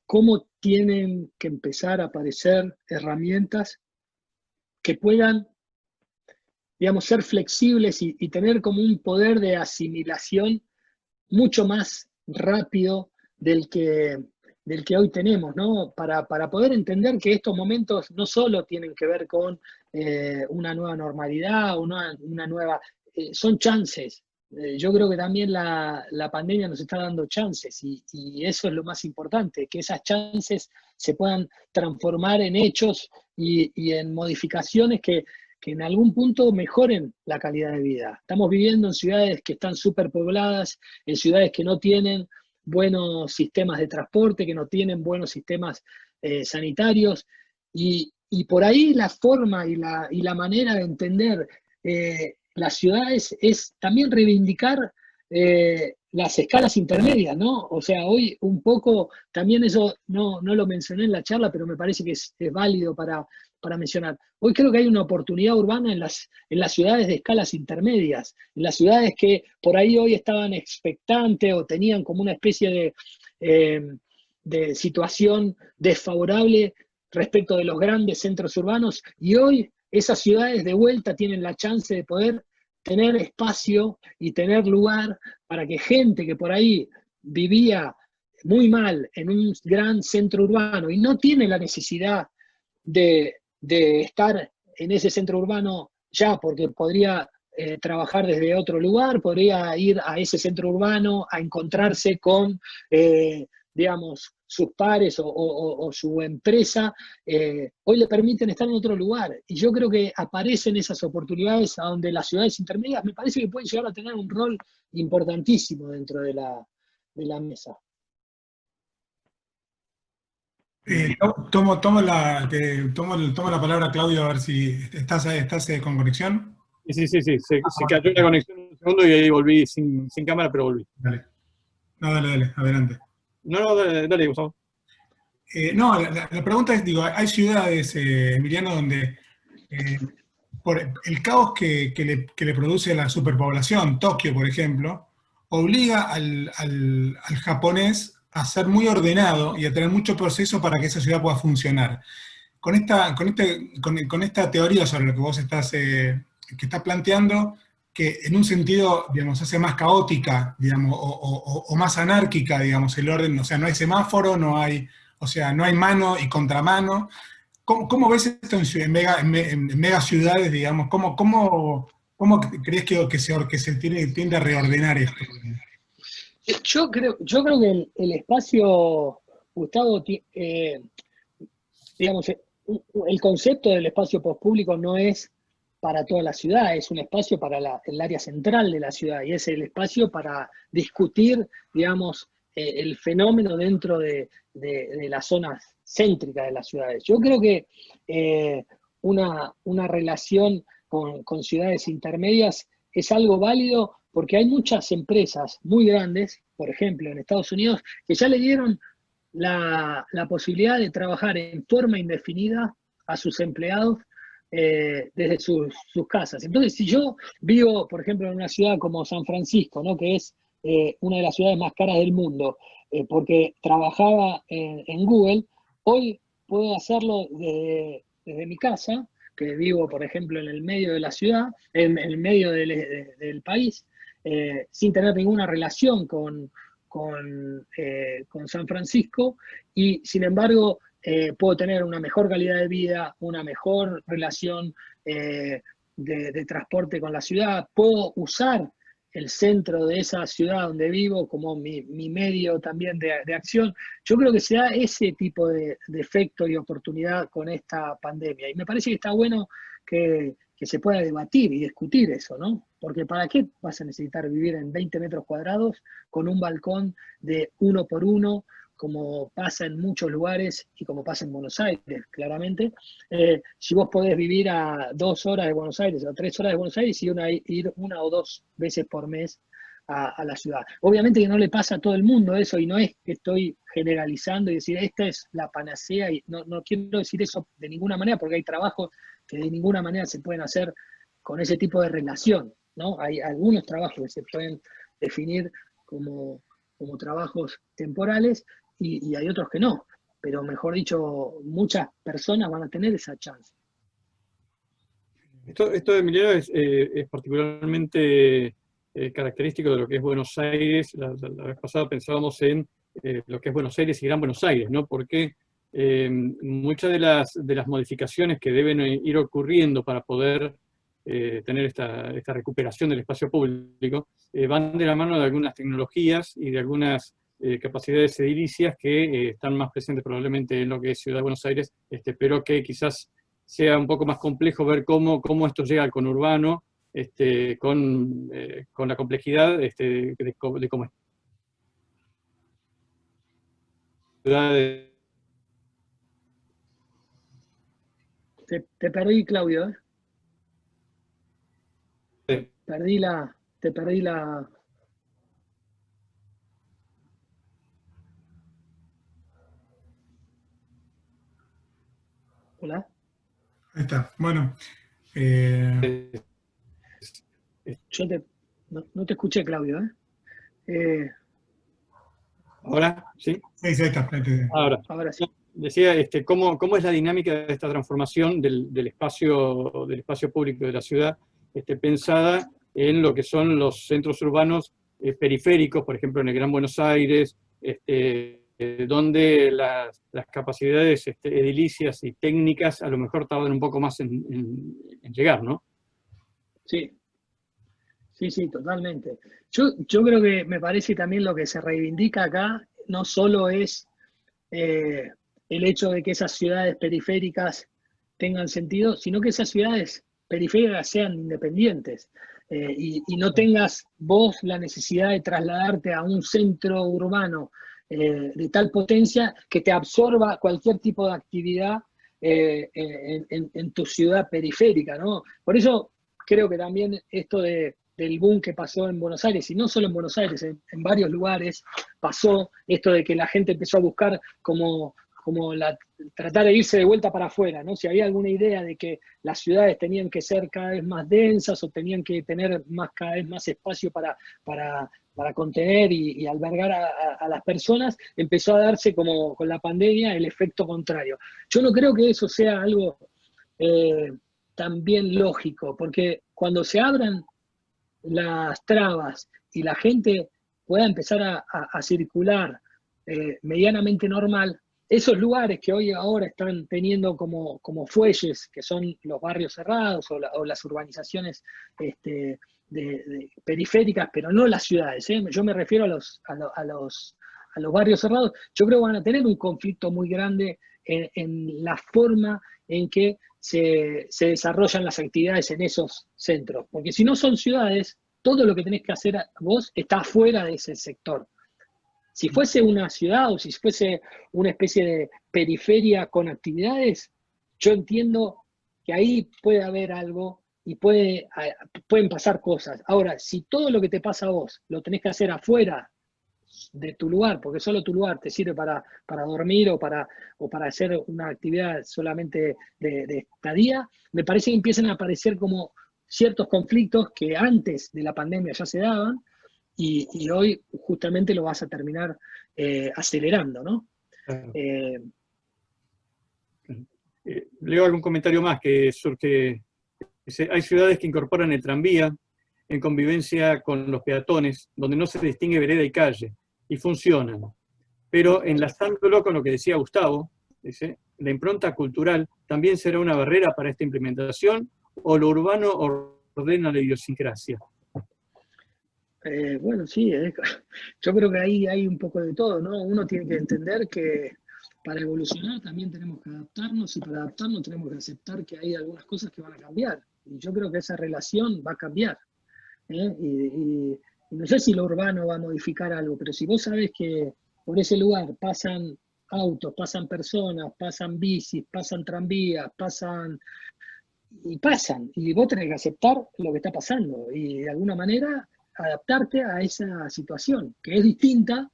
Cómo tienen que empezar a aparecer herramientas que puedan, digamos, ser flexibles y tener como un poder de asimilación mucho más rápido del que hoy tenemos, ¿no? Para poder entender que estos momentos no solo tienen que ver con una nueva normalidad o una nueva... son chances. Yo creo que también la pandemia nos está dando chances y eso es lo más importante, que esas chances se puedan transformar en hechos y en modificaciones que en algún punto mejoren la calidad de vida. Estamos viviendo en ciudades que están superpobladas, en ciudades que no tienen buenos sistemas de transporte, que no tienen buenos sistemas sanitarios, y por ahí la forma y la manera de entender las ciudades es también reivindicar las escalas intermedias, ¿no? O sea, hoy un poco, también eso no lo mencioné en la charla, pero me parece que es válido para mencionar. Hoy creo que hay una oportunidad urbana en las ciudades de escalas intermedias, en las ciudades que por ahí hoy estaban expectantes o tenían como una especie de situación desfavorable respecto de los grandes centros urbanos, y hoy esas ciudades de vuelta tienen la chance de poder tener espacio y tener lugar para que gente que por ahí vivía muy mal en un gran centro urbano y no tiene la necesidad de estar en ese centro urbano ya, porque podría trabajar desde otro lugar, podría ir a ese centro urbano a encontrarse con, digamos, sus pares o su empresa, hoy le permiten estar en otro lugar. Y yo creo que aparecen esas oportunidades a donde las ciudades intermedias me parece que pueden llegar a tener un rol importantísimo dentro de la mesa. Tomo la palabra, Claudio, a ver si estás con conexión. Sí. Se cayó la conexión un segundo y ahí volví sin cámara, pero volví. Dale. No, dale, adelante. No, dale, Gustavo. No, la pregunta es, digo, hay ciudades, Emiliano, donde por el caos que le produce la superpoblación, Tokio, por ejemplo, obliga al japonés a ser muy ordenado y a tener mucho proceso para que esa ciudad pueda funcionar. Con esta teoría sobre lo que vos estás planteando, que en un sentido, digamos, hace más caótica, digamos, o más anárquica, digamos, el orden, o sea, no hay semáforo, no hay mano y contramano. ¿Cómo ves esto en mega ciudades, digamos? ¿Cómo crees que se tiende a reordenar esto? Yo creo que el espacio, Gustavo, digamos, el concepto del espacio pospúblico no es para toda la ciudad, es un espacio para el área central de la ciudad y es el espacio para discutir, digamos, el fenómeno dentro de las zonas céntricas de las ciudades. Yo creo que una relación con ciudades intermedias es algo válido porque hay muchas empresas muy grandes, por ejemplo en Estados Unidos, que ya le dieron la posibilidad de trabajar en forma indefinida a sus empleados desde sus casas. Entonces, si yo vivo, por ejemplo, en una ciudad como San Francisco, ¿no? Que es una de las ciudades más caras del mundo, porque trabajaba en Google, hoy puedo hacerlo desde mi casa, que vivo, por ejemplo, en el medio de la ciudad, en el medio del país, sin tener ninguna relación con San Francisco, y sin embargo puedo tener una mejor calidad de vida, una mejor relación de transporte con la ciudad, puedo usar el centro de esa ciudad donde vivo como mi medio también de acción. Yo creo que se da ese tipo de efecto y oportunidad con esta pandemia, y me parece que está bueno que se pueda debatir y discutir eso, ¿no? Porque ¿para qué vas a necesitar vivir en 20 metros cuadrados con un balcón de 1 por 1, como pasa en muchos lugares y como pasa en Buenos Aires, claramente? Si vos podés vivir a 2 horas de Buenos Aires o 3 horas de Buenos Aires y ir 1 o 2 veces por mes a la ciudad. Obviamente que no le pasa a todo el mundo eso, y no es que estoy generalizando y decir esta es la panacea, y no quiero decir eso de ninguna manera, porque hay trabajos que de ninguna manera se pueden hacer con ese tipo de relación, ¿no? Hay algunos trabajos que se pueden definir como trabajos temporales y hay otros que no, pero mejor dicho, muchas personas van a tener esa chance. Esto de Emiliano es particularmente característico de lo que es Buenos Aires. La vez pasada pensábamos en lo que es Buenos Aires y Gran Buenos Aires, ¿no? Porque muchas de las modificaciones que deben ir ocurriendo para poder tener esta recuperación del espacio público van de la mano de algunas tecnologías y de algunas capacidades edilicias que están más presentes probablemente en lo que es Ciudad de Buenos Aires, pero que quizás sea un poco más complejo ver cómo esto llega al conurbano, con la complejidad de cómo es ciudad. Te perdí, Claudio, ¿eh? Te perdí la... ¿Hola? Ahí está, bueno. Yo no te escuché, Claudio, ¿eh? ¿Ahora? ¿Sí? Sí, ahí está. Ahora. Ahora sí. decía, ¿cómo es la dinámica de esta transformación del espacio público de la ciudad, pensada en lo que son los centros urbanos periféricos, por ejemplo, en el Gran Buenos Aires, donde las capacidades edilicias y técnicas a lo mejor tardan un poco más en llegar, ¿no? Sí, sí, sí, totalmente. Yo creo que me parece también lo que se reivindica acá no solo es el hecho de que esas ciudades periféricas tengan sentido, sino que esas ciudades periféricas sean independientes y no tengas vos la necesidad de trasladarte a un centro urbano de tal potencia que te absorba cualquier tipo de actividad en tu ciudad periférica, ¿no? Por eso creo que también esto del boom que pasó en Buenos Aires, y no solo en Buenos Aires, en varios lugares pasó esto de que la gente empezó a buscar como tratar de irse de vuelta para afuera, ¿no? Si había alguna idea de que las ciudades tenían que ser cada vez más densas o tenían que tener cada vez más espacio para contener y albergar a las personas, empezó a darse como con la pandemia el efecto contrario. Yo no creo que eso sea algo también lógico, porque cuando se abran las trabas y la gente pueda empezar a circular medianamente normal, esos lugares que hoy ahora están teniendo como fuelles, que son los barrios cerrados o las urbanizaciones periféricas, pero no las ciudades, yo me refiero a los barrios cerrados, yo creo que van a tener un conflicto muy grande en la forma en que se desarrollan las actividades en esos centros. Porque si no son ciudades, todo lo que tenés que hacer vos está fuera de ese sector. Si fuese una ciudad o si fuese una especie de periferia con actividades, yo entiendo que ahí puede haber algo y pueden pasar cosas. Ahora, si todo lo que te pasa a vos lo tenés que hacer afuera de tu lugar, porque solo tu lugar te sirve para dormir o para hacer una actividad solamente de estadía, me parece que empiezan a aparecer como ciertos conflictos que antes de la pandemia ya se daban y hoy justamente lo vas a terminar acelerando, ¿no? Claro. Leo algún comentario más que surge. Dice, hay ciudades que incorporan el tranvía en convivencia con los peatones, donde no se distingue vereda y calle, y funcionan. Pero enlazándolo con lo que decía Gustavo, dice, la impronta cultural también será una barrera para esta implementación, o lo urbano ordena la idiosincrasia. Bueno, sí, yo creo que ahí hay un poco de todo, ¿no? Uno tiene que entender que para evolucionar también tenemos que adaptarnos y para adaptarnos tenemos que aceptar que hay algunas cosas que van a cambiar. Y yo creo que esa relación va a cambiar. Y no sé si lo urbano va a modificar algo, pero si vos sabés que por ese lugar pasan autos, pasan personas, pasan bicis, pasan tranvías, y vos tenés que aceptar lo que está pasando y de alguna manera adaptarte a esa situación, que es distinta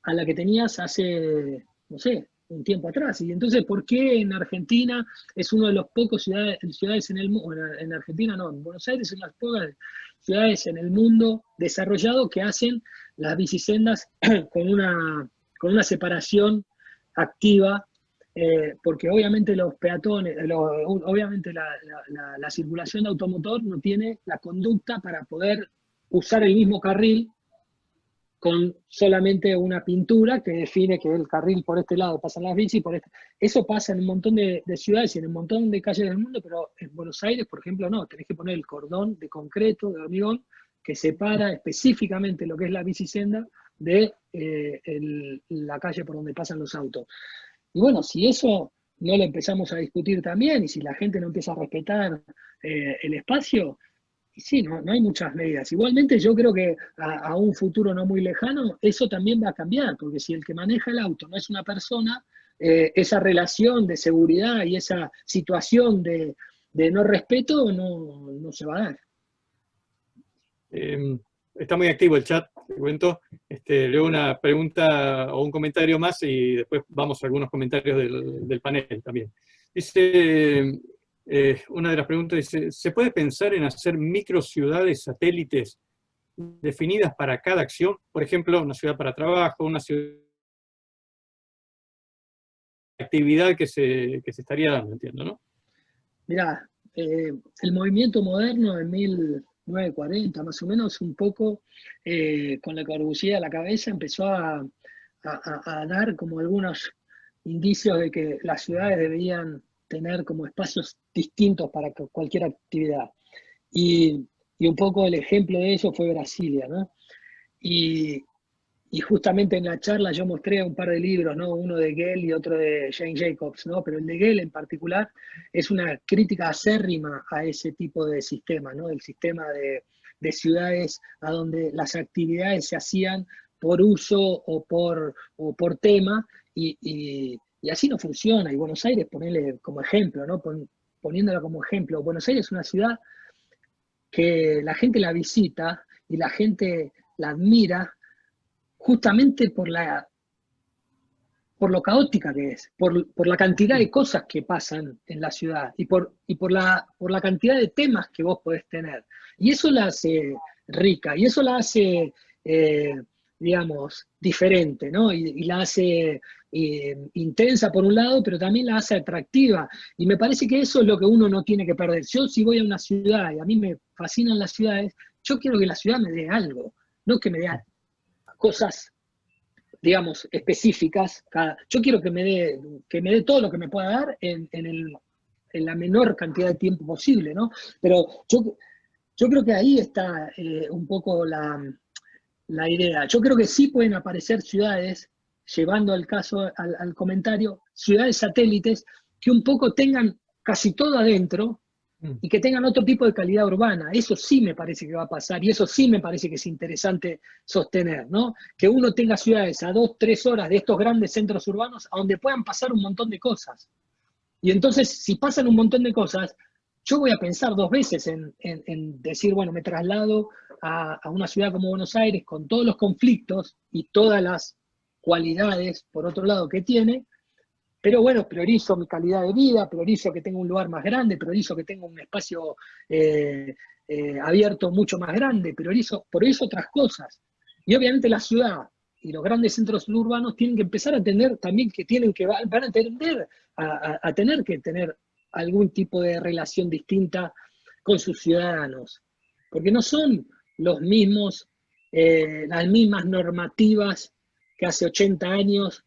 a la que tenías hace, no sé, un tiempo atrás. Y entonces, ¿por qué en Argentina es uno de los pocos ciudades en el mundo, en Argentina no, en Buenos Aires es una de las pocas ciudades en el mundo desarrollado que hacen las bicisendas con una separación activa? Porque obviamente los peatones, obviamente la circulación de automotor no tiene la conducta para poder usar el mismo carril con solamente una pintura que define que el carril por este lado pasan las bicis, por este. Eso pasa en un montón de ciudades y en un montón de calles del mundo, pero en Buenos Aires, por ejemplo, no, tenés que poner el cordón de concreto, de hormigón, que separa específicamente lo que es la bicisenda de la calle por donde pasan los autos. Y bueno, si eso no lo empezamos a discutir también, y si la gente no empieza a respetar el espacio, y sí, no hay muchas medidas. Igualmente yo creo que a un futuro no muy lejano, eso también va a cambiar, porque si el que maneja el auto no es una persona, esa relación de seguridad y esa situación de no respeto no se va a dar. Está muy activo el chat, te cuento. Leo una pregunta o un comentario más y después vamos a algunos comentarios del panel también. Dice, una de las preguntas dice, ¿se puede pensar en hacer microciudades satélites definidas para cada acción? Por ejemplo, una ciudad para trabajo, una ciudad actividad que se estaría dando, entiendo, ¿no? Mirá, el movimiento moderno en 1940, más o menos, un poco con La Corbusier a la cabeza, empezó a dar como algunos indicios de que las ciudades deberían tener como espacios distintos para cualquier actividad. Y un poco el ejemplo de eso fue Brasilia, ¿no? Y justamente en la charla yo mostré un par de libros, ¿no? Uno de Gell y otro de Jane Jacobs, ¿no? Pero el de Gell en particular es una crítica acérrima a ese tipo de sistema, ¿no? El sistema de ciudades a donde las actividades se hacían por uso o por tema, y así no funciona. Y Buenos Aires, ponele como ejemplo, ¿no? Poniéndola como ejemplo, Buenos Aires es una ciudad que la gente la visita y la gente la admira justamente por lo caótica que es, por la cantidad de cosas que pasan en la ciudad y por la cantidad de temas que vos podés tener. Y eso la hace rica, y eso la hace, digamos, diferente, ¿no? Y la hace intensa por un lado, pero también la hace atractiva. Y me parece que eso es lo que uno no tiene que perder. Yo, si voy a una ciudad y a mí me fascinan las ciudades, yo quiero que la ciudad me dé algo, no que me dé cosas, digamos, específicas. Yo quiero que me dé todo lo que me pueda dar en la menor cantidad de tiempo posible, ¿no? Pero yo creo que ahí está un poco la idea. Yo creo que sí pueden aparecer ciudades, llevando al caso, al comentario, ciudades satélites que un poco tengan casi todo adentro y que tengan otro tipo de calidad urbana. Eso sí me parece que va a pasar, y eso sí me parece que es interesante sostener, ¿no? Que uno tenga ciudades a 2, 3 horas de estos grandes centros urbanos a donde puedan pasar un montón de cosas. Y entonces, si pasan un montón de cosas, yo voy a pensar 2 veces en decir, bueno, me traslado a una ciudad como Buenos Aires con todos los conflictos y todas las cualidades, por otro lado, que tiene, pero bueno, priorizo mi calidad de vida, priorizo que tenga un lugar más grande, priorizo que tenga un espacio abierto mucho más grande, priorizo otras cosas. Y obviamente la ciudad y los grandes centros urbanos tienen que empezar a tener también que van a tender a tener que tener algún tipo de relación distinta con sus ciudadanos, porque no son los mismos, las mismas normativas que hace 80 años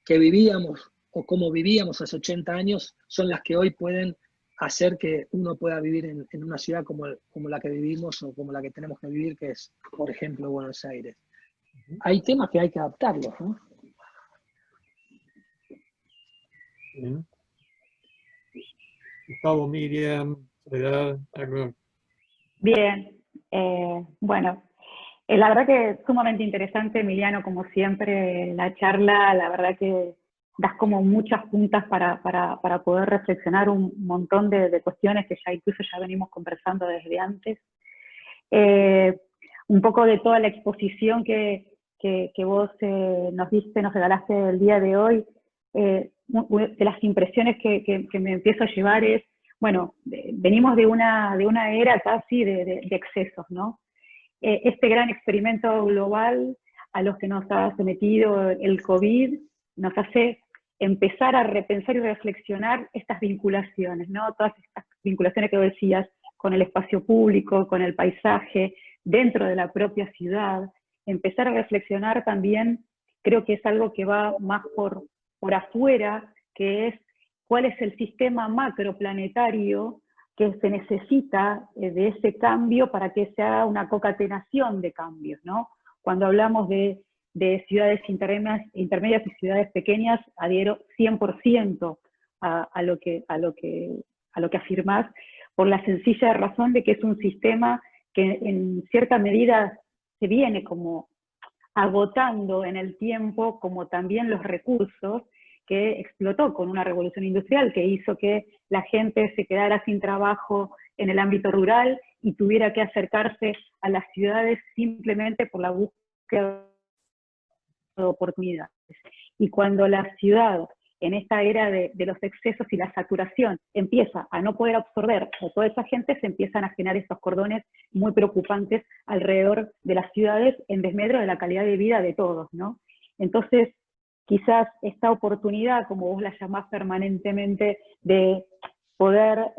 que vivíamos, o como vivíamos hace 80 años, son las que hoy pueden hacer que uno pueda vivir en una ciudad como la que vivimos o como la que tenemos que vivir, que es, por ejemplo, Buenos Aires. Hay temas que hay que adaptarlos, ¿no? Bien. Gustavo, Miriam, Soledad, algo. Bien, bueno, la verdad que sumamente interesante, Emiliano, como siempre, la charla. La verdad que das como muchas puntas para poder reflexionar un montón de cuestiones que ya incluso ya venimos conversando desde antes. Un poco de toda la exposición que vos nos diste, nos regalaste el día de hoy, de las impresiones que me empiezo a llevar es, bueno, venimos de una era casi de excesos, ¿no? Este gran experimento global a los que nos ha sometido el COVID nos hace empezar a repensar y reflexionar estas vinculaciones, ¿no? Todas estas vinculaciones que vos decías con el espacio público, con el paisaje, dentro de la propia ciudad. Empezar a reflexionar también, creo que es algo que va más por afuera, que es cuál es el sistema macroplanetario que se necesita de ese cambio para que se haga una concatenación de cambios, ¿no? Cuando hablamos de ciudades intermedias y ciudades pequeñas, adhiero 100% a lo que afirmás, por la sencilla razón de que es un sistema que en cierta medida se viene como agotando en el tiempo, como también los recursos que explotó con una revolución industrial que hizo que la gente se quedara sin trabajo en el ámbito rural y tuviera que acercarse a las ciudades simplemente por la búsqueda de oportunidades. Y cuando la ciudad, en esta era de los excesos y la saturación, empieza a no poder absorber a toda esa gente, se empiezan a generar estos cordones muy preocupantes alrededor de las ciudades en desmedro de la calidad de vida de todos, ¿no? Entonces, quizás esta oportunidad, como vos la llamás permanentemente, de poder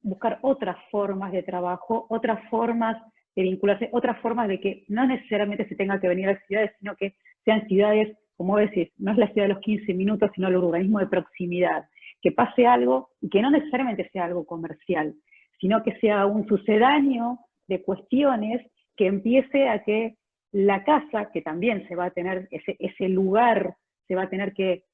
buscar otras formas de trabajo, otras formas de vincularse, otras formas de que no necesariamente se tenga que venir a las ciudades, sino que sean ciudades, como decís, no es la ciudad de los 15 minutos, sino el urbanismo de proximidad, que pase algo y que no necesariamente sea algo comercial, sino que sea un sucedáneo de cuestiones que empiece a que la casa, que también se va a tener, ese lugar se va a tener que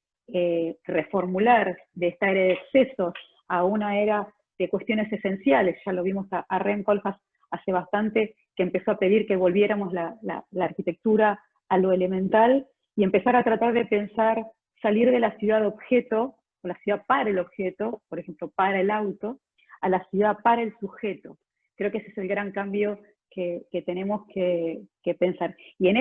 reformular de esta era de excesos a una era de cuestiones esenciales. Ya lo vimos a Rem Koolhaas hace bastante, que empezó a pedir que volviéramos la arquitectura a lo elemental y empezar a tratar de pensar, salir de la ciudad objeto, o la ciudad para el objeto, por ejemplo, para el auto, a la ciudad para el sujeto. Creo que ese es el gran cambio que tenemos que pensar. Y en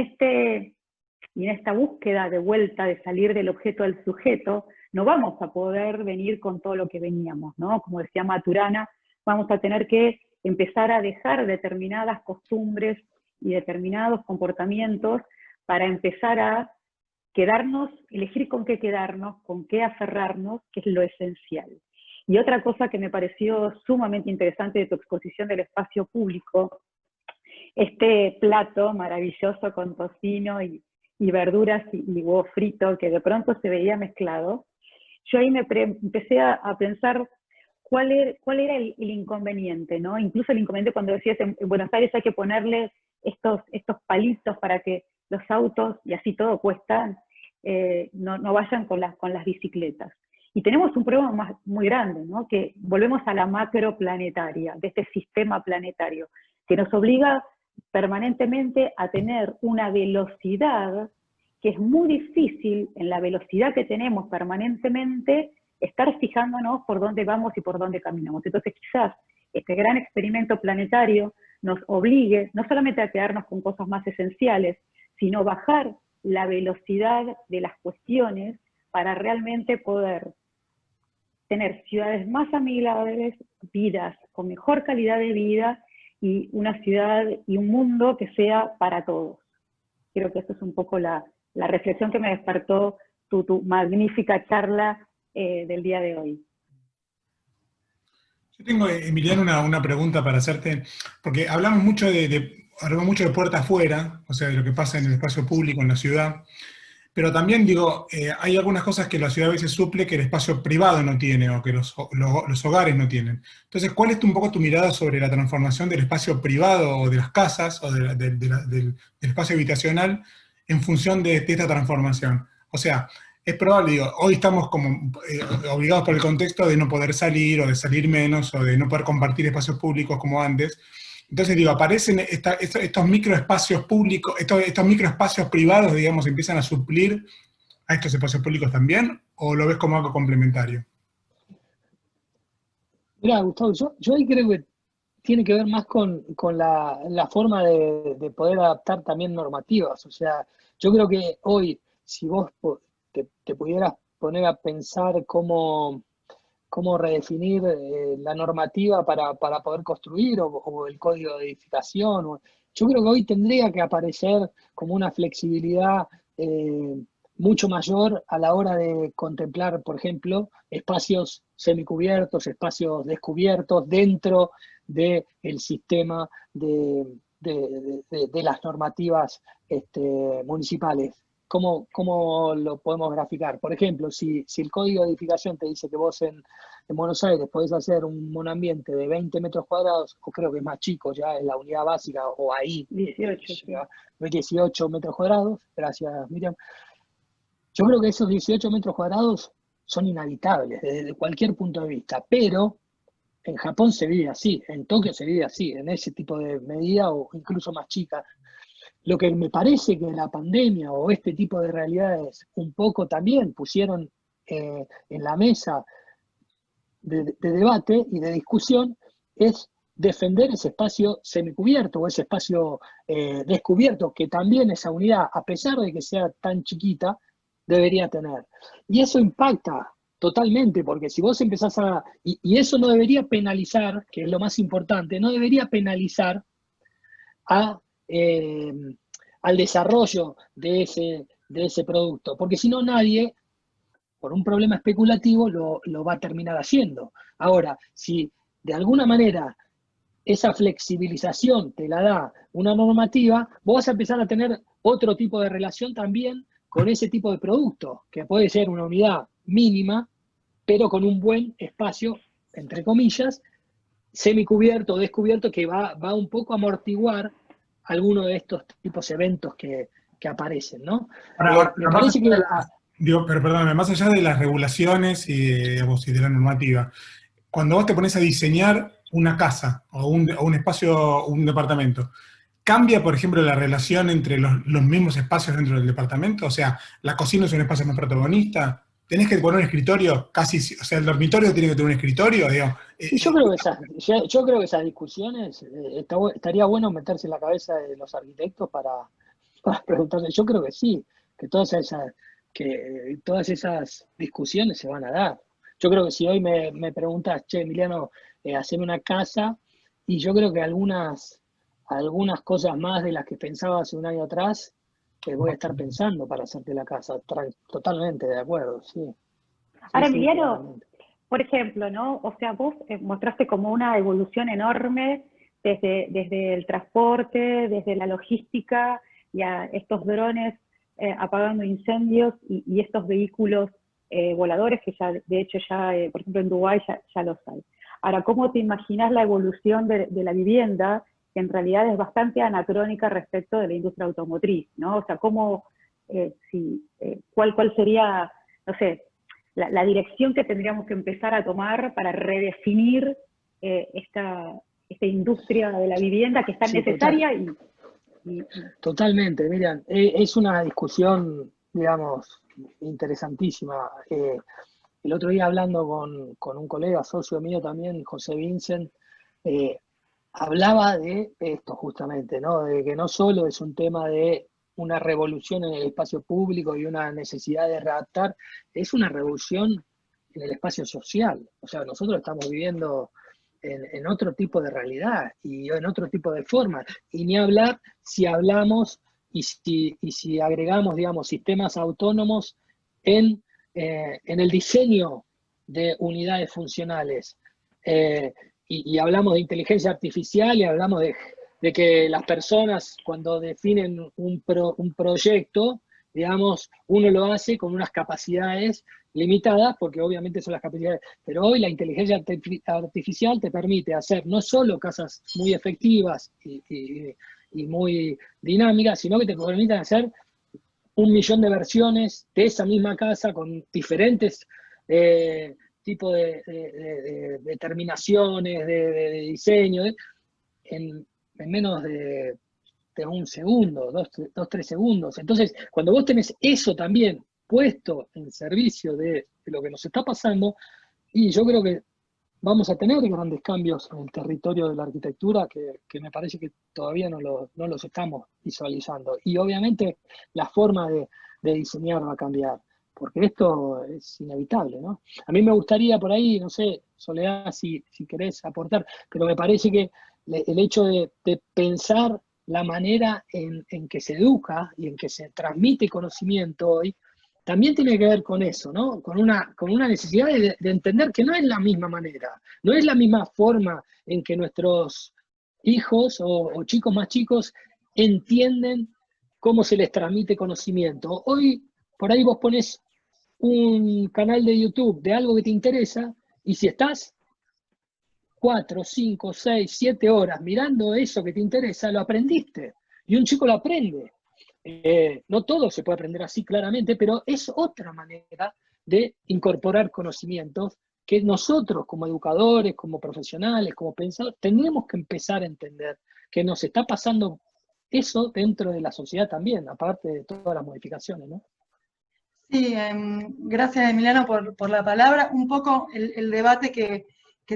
esta búsqueda de vuelta, de salir del objeto al sujeto, no vamos a poder venir con todo lo que veníamos, ¿no? Como decía Maturana, vamos a tener que empezar a dejar determinadas costumbres y determinados comportamientos para empezar a quedarnos, elegir con qué quedarnos, con qué aferrarnos, que es lo esencial. Y otra cosa que me pareció sumamente interesante de tu exposición del espacio público, este plato maravilloso con tocino y verduras y huevo frito que de pronto se veía mezclado, yo ahí empecé a pensar cuál era el inconveniente, ¿no? Incluso el inconveniente cuando decías en Buenos Aires hay que ponerle estos palitos para que los autos, y así todo cuesta, no vayan con las bicicletas. Y tenemos un problema muy grande, ¿no? Que volvemos a la macro planetaria, de este sistema planetario, que nos obliga permanentemente a tener una velocidad que es muy difícil, en la velocidad que tenemos permanentemente, estar fijándonos por dónde vamos y por dónde caminamos. Entonces quizás este gran experimento planetario nos obligue no solamente a quedarnos con cosas más esenciales, sino bajar la velocidad de las cuestiones para realmente poder tener ciudades más amigables, vidas con mejor calidad de vida y una ciudad y un mundo que sea para todos. Creo que eso es un poco la reflexión que me despertó tu magnífica charla del día de hoy. Yo tengo, Emiliano, una pregunta para hacerte, porque hablamos mucho de puerta afuera, o sea, de lo que pasa en el espacio público, en la ciudad, pero también digo, hay algunas cosas que la ciudad a veces suple que el espacio privado no tiene, o que los hogares no tienen. Entonces, ¿cuál es un poco tu mirada sobre la transformación del espacio privado, o de las casas, o del espacio habitacional, en función de esta transformación? O sea, es probable, digo, hoy estamos como obligados por el contexto de no poder salir, o de salir menos, o de no poder compartir espacios públicos como antes. Entonces, digo, aparecen estos microespacios públicos, estos microespacios privados, digamos, empiezan a suplir a estos espacios públicos también, ¿o lo ves como algo complementario? Mirá, Gustavo, yo ahí creo que tiene que ver más con la forma de poder adaptar también normativas. O sea, yo creo que hoy, si vos te pudieras poner a pensar cómo redefinir la normativa para poder construir, o el código de edificación, yo creo que hoy tendría que aparecer como una flexibilidad mucho mayor a la hora de contemplar, por ejemplo, espacios semicubiertos, espacios descubiertos dentro del sistema de las normativas municipales. ¿Cómo lo podemos graficar? Por ejemplo, si el código de edificación te dice que vos en Buenos Aires podés hacer un monoambiente de 20 metros cuadrados, o creo que es más chico, ya es la unidad básica, o ahí 18 metros cuadrados, gracias Miriam. Yo creo que esos 18 metros cuadrados son inhabitables desde cualquier punto de vista, pero en Japón se vive así, en Tokio se vive así, en ese tipo de medida, o incluso más chica. Lo que me parece que la pandemia o este tipo de realidades un poco también pusieron en la mesa de debate y de discusión es defender ese espacio semicubierto o ese espacio descubierto que también esa unidad, a pesar de que sea tan chiquita, debería tener. Y eso impacta totalmente, porque si vos empezás y eso no debería penalizar, que es lo más importante, no debería penalizar al desarrollo de de ese producto, porque si no nadie, por un problema especulativo, lo va a terminar haciendo. Ahora, si de alguna manera esa flexibilización te la da una normativa, vos vas a empezar a tener otro tipo de relación también con ese tipo de producto, que puede ser una unidad mínima, pero con un buen espacio, entre comillas, semicubierto o descubierto, que va un poco a amortiguar alguno de estos tipos de eventos que aparecen, ¿no? Me parece que... Pero perdóname, más allá de las regulaciones digamos, y de la normativa, cuando vos te pones a diseñar una casa o un espacio, un departamento, ¿cambia, por ejemplo, la relación entre los mismos espacios dentro del departamento? O sea, ¿la cocina es un espacio más protagonista? ¿Tenés que poner un escritorio casi, o sea, el dormitorio tiene que tener un escritorio? Digo, Sí, yo creo que esas discusiones, estaría bueno meterse en la cabeza de los arquitectos para preguntarse. Yo creo que sí, que todas esas discusiones se van a dar. Yo creo que si hoy me preguntas, che, Emiliano, haceme una casa, y yo creo que algunas cosas más de las que pensaba hace un año atrás, voy a estar pensando para hacerte la casa. Totalmente de acuerdo, sí. Ahora, Sí, Emiliano, claramente. por ejemplo, ¿no? O sea, vos mostraste como una evolución enorme desde el transporte, desde la logística, y a estos drones apagando incendios y estos vehículos voladores que ya, de hecho, ya, por ejemplo, en Dubái ya los hay. Ahora, ¿cómo te imaginas la evolución de la vivienda, que en realidad es bastante anacrónica respecto de la industria automotriz, ¿no? O sea, ¿cuál sería, no sé, la dirección que tendríamos que empezar a tomar para redefinir esta industria de la vivienda que es tan Sí, necesaria totalmente, Miriam. Es una discusión, digamos, interesantísima. El otro día hablando con un colega, socio mío también, José Vincent, hablaba de esto justamente, ¿no? De que no solo es un tema de una revolución en el espacio público y una necesidad de readaptar, es una revolución en el espacio social. O sea, nosotros estamos viviendo en otro tipo de realidad y en otro tipo de forma. Y ni hablar si hablamos y si agregamos, digamos, sistemas autónomos en el diseño de unidades funcionales. Y hablamos de inteligencia artificial y hablamos de que las personas cuando definen un proyecto, digamos, uno lo hace con unas capacidades limitadas, porque obviamente son las capacidades, pero hoy la inteligencia artificial te permite hacer no solo casas muy efectivas y muy dinámicas, sino que te permiten hacer 1.000.000 de versiones de esa misma casa con diferentes tipos de terminaciones, de diseño, en menos de un segundo, dos, 3 segundos. Entonces, cuando vos tenés eso también puesto en servicio de lo que nos está pasando, y yo creo que vamos a tener grandes cambios en el territorio de la arquitectura que me parece que todavía no los estamos visualizando. Y obviamente la forma de diseñar va a cambiar, porque esto es inevitable, ¿no? A mí me gustaría por ahí, no sé, Soledad, si querés aportar, pero me parece que el hecho de pensar la manera en que se educa y en que se transmite conocimiento hoy, también tiene que ver con eso, ¿no? Con una necesidad de entender que no es la misma manera, no es la misma forma en que nuestros hijos o chicos más chicos entienden cómo se les transmite conocimiento. Hoy, por ahí vos pones un canal de YouTube de algo que te interesa, y si estás 4, 5, 6, 7 horas mirando eso que te interesa, lo aprendiste. Y un chico lo aprende. No todo se puede aprender así claramente, pero es otra manera de incorporar conocimientos que nosotros como educadores, como profesionales, como pensadores, tenemos que empezar a entender que nos está pasando eso dentro de la sociedad también, aparte de todas las modificaciones, ¿no? Sí, gracias Emiliano por la palabra. Un poco el debate que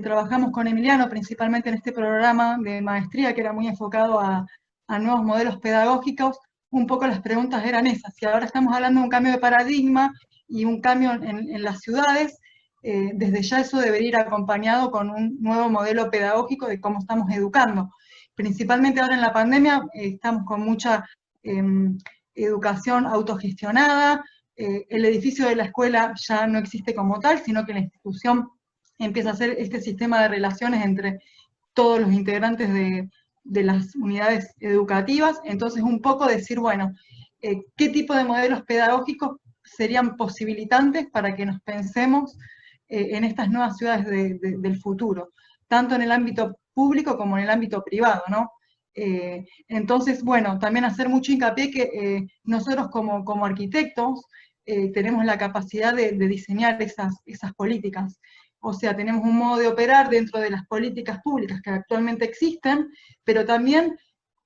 trabajamos con Emiliano, principalmente en este programa de maestría, que era muy enfocado a nuevos modelos pedagógicos, un poco las preguntas eran esas. Si ahora estamos hablando de un cambio de paradigma y un cambio en las ciudades, desde ya eso debería ir acompañado con un nuevo modelo pedagógico de cómo estamos educando. Principalmente ahora en la pandemia estamos con mucha educación autogestionada, el edificio de la escuela ya no existe como tal, sino que la institución empieza a hacer este sistema de relaciones entre todos los integrantes de las unidades educativas. Entonces, un poco decir, bueno, ¿qué tipo de modelos pedagógicos serían posibilitantes para que nos pensemos en estas nuevas ciudades del futuro, tanto en el ámbito público como en el ámbito privado, ¿no? Entonces, bueno, también hacer mucho hincapié que nosotros como arquitectos tenemos la capacidad de diseñar esas políticas. O sea, tenemos un modo de operar dentro de las políticas públicas que actualmente existen, pero también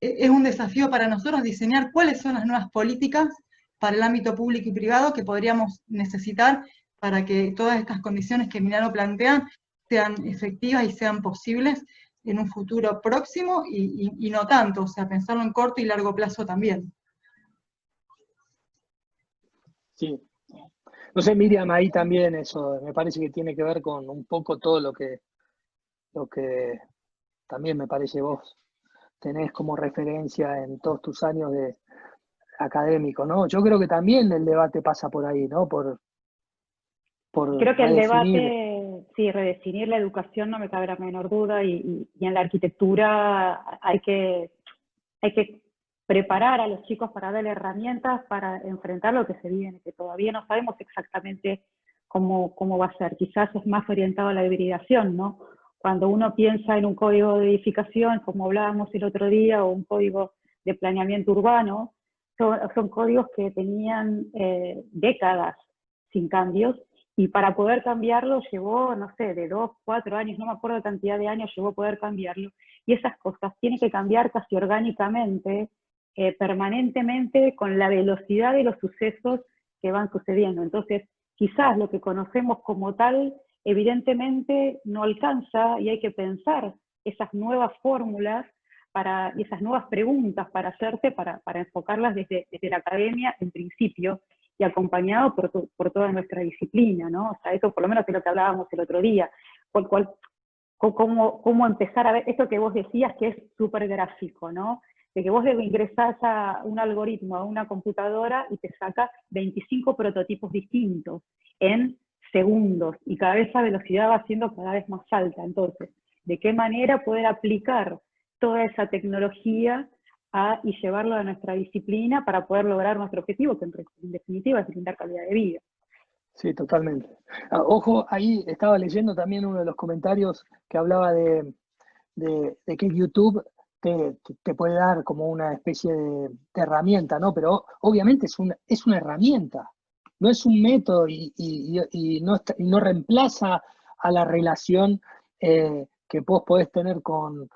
es un desafío para nosotros diseñar cuáles son las nuevas políticas para el ámbito público y privado que podríamos necesitar para que todas estas condiciones que Emiliano plantea sean efectivas y sean posibles en un futuro próximo y no tanto, o sea, pensarlo en corto y largo plazo también. Sí. No sé, Miriam, ahí también eso me parece que tiene que ver con un poco todo lo que también me parece vos tenés como referencia en todos tus años de académico, ¿no? Yo creo que también el debate pasa por ahí, ¿no? Por Creo que el redefinir. debate, sí, redefinir la educación no me cabe la menor duda, y en la arquitectura hay que preparar a los chicos para darle herramientas para enfrentar lo que se viene, que todavía no sabemos exactamente cómo va a ser. Quizás es más orientado a la hibridación, ¿no? Cuando uno piensa en un código de edificación, como hablábamos el otro día, o un código de planeamiento urbano, son códigos que tenían décadas sin cambios, y para poder cambiarlo llevó, no sé, de 2, 4 años, no me acuerdo la cantidad de años llevó poder cambiarlo, y esas cosas tienen que cambiar casi orgánicamente, permanentemente, con la velocidad de los sucesos que van sucediendo. Entonces, quizás lo que conocemos como tal, evidentemente no alcanza, y hay que pensar esas nuevas fórmulas y esas nuevas preguntas para hacerte, para enfocarlas desde la academia en principio, y acompañado por toda nuestra disciplina, ¿no? O sea, eso por lo menos es lo que hablábamos el otro día. Cómo empezar a ver esto que vos decías, que es súper gráfico, ¿no? De que vos ingresás a un algoritmo, a una computadora, y te saca 25 prototipos distintos en segundos, y cada vez esa velocidad va siendo cada vez más alta. Entonces, ¿de qué manera poder aplicar toda esa tecnología y llevarlo a nuestra disciplina para poder lograr nuestro objetivo, que en definitiva es brindar calidad de vida? Sí, totalmente. Ojo, ahí estaba leyendo también uno de los comentarios que hablaba de que YouTube te puede dar como una especie de herramienta, ¿no? Pero obviamente es una herramienta, no es un método, y no reemplaza a la relación que vos podés tener con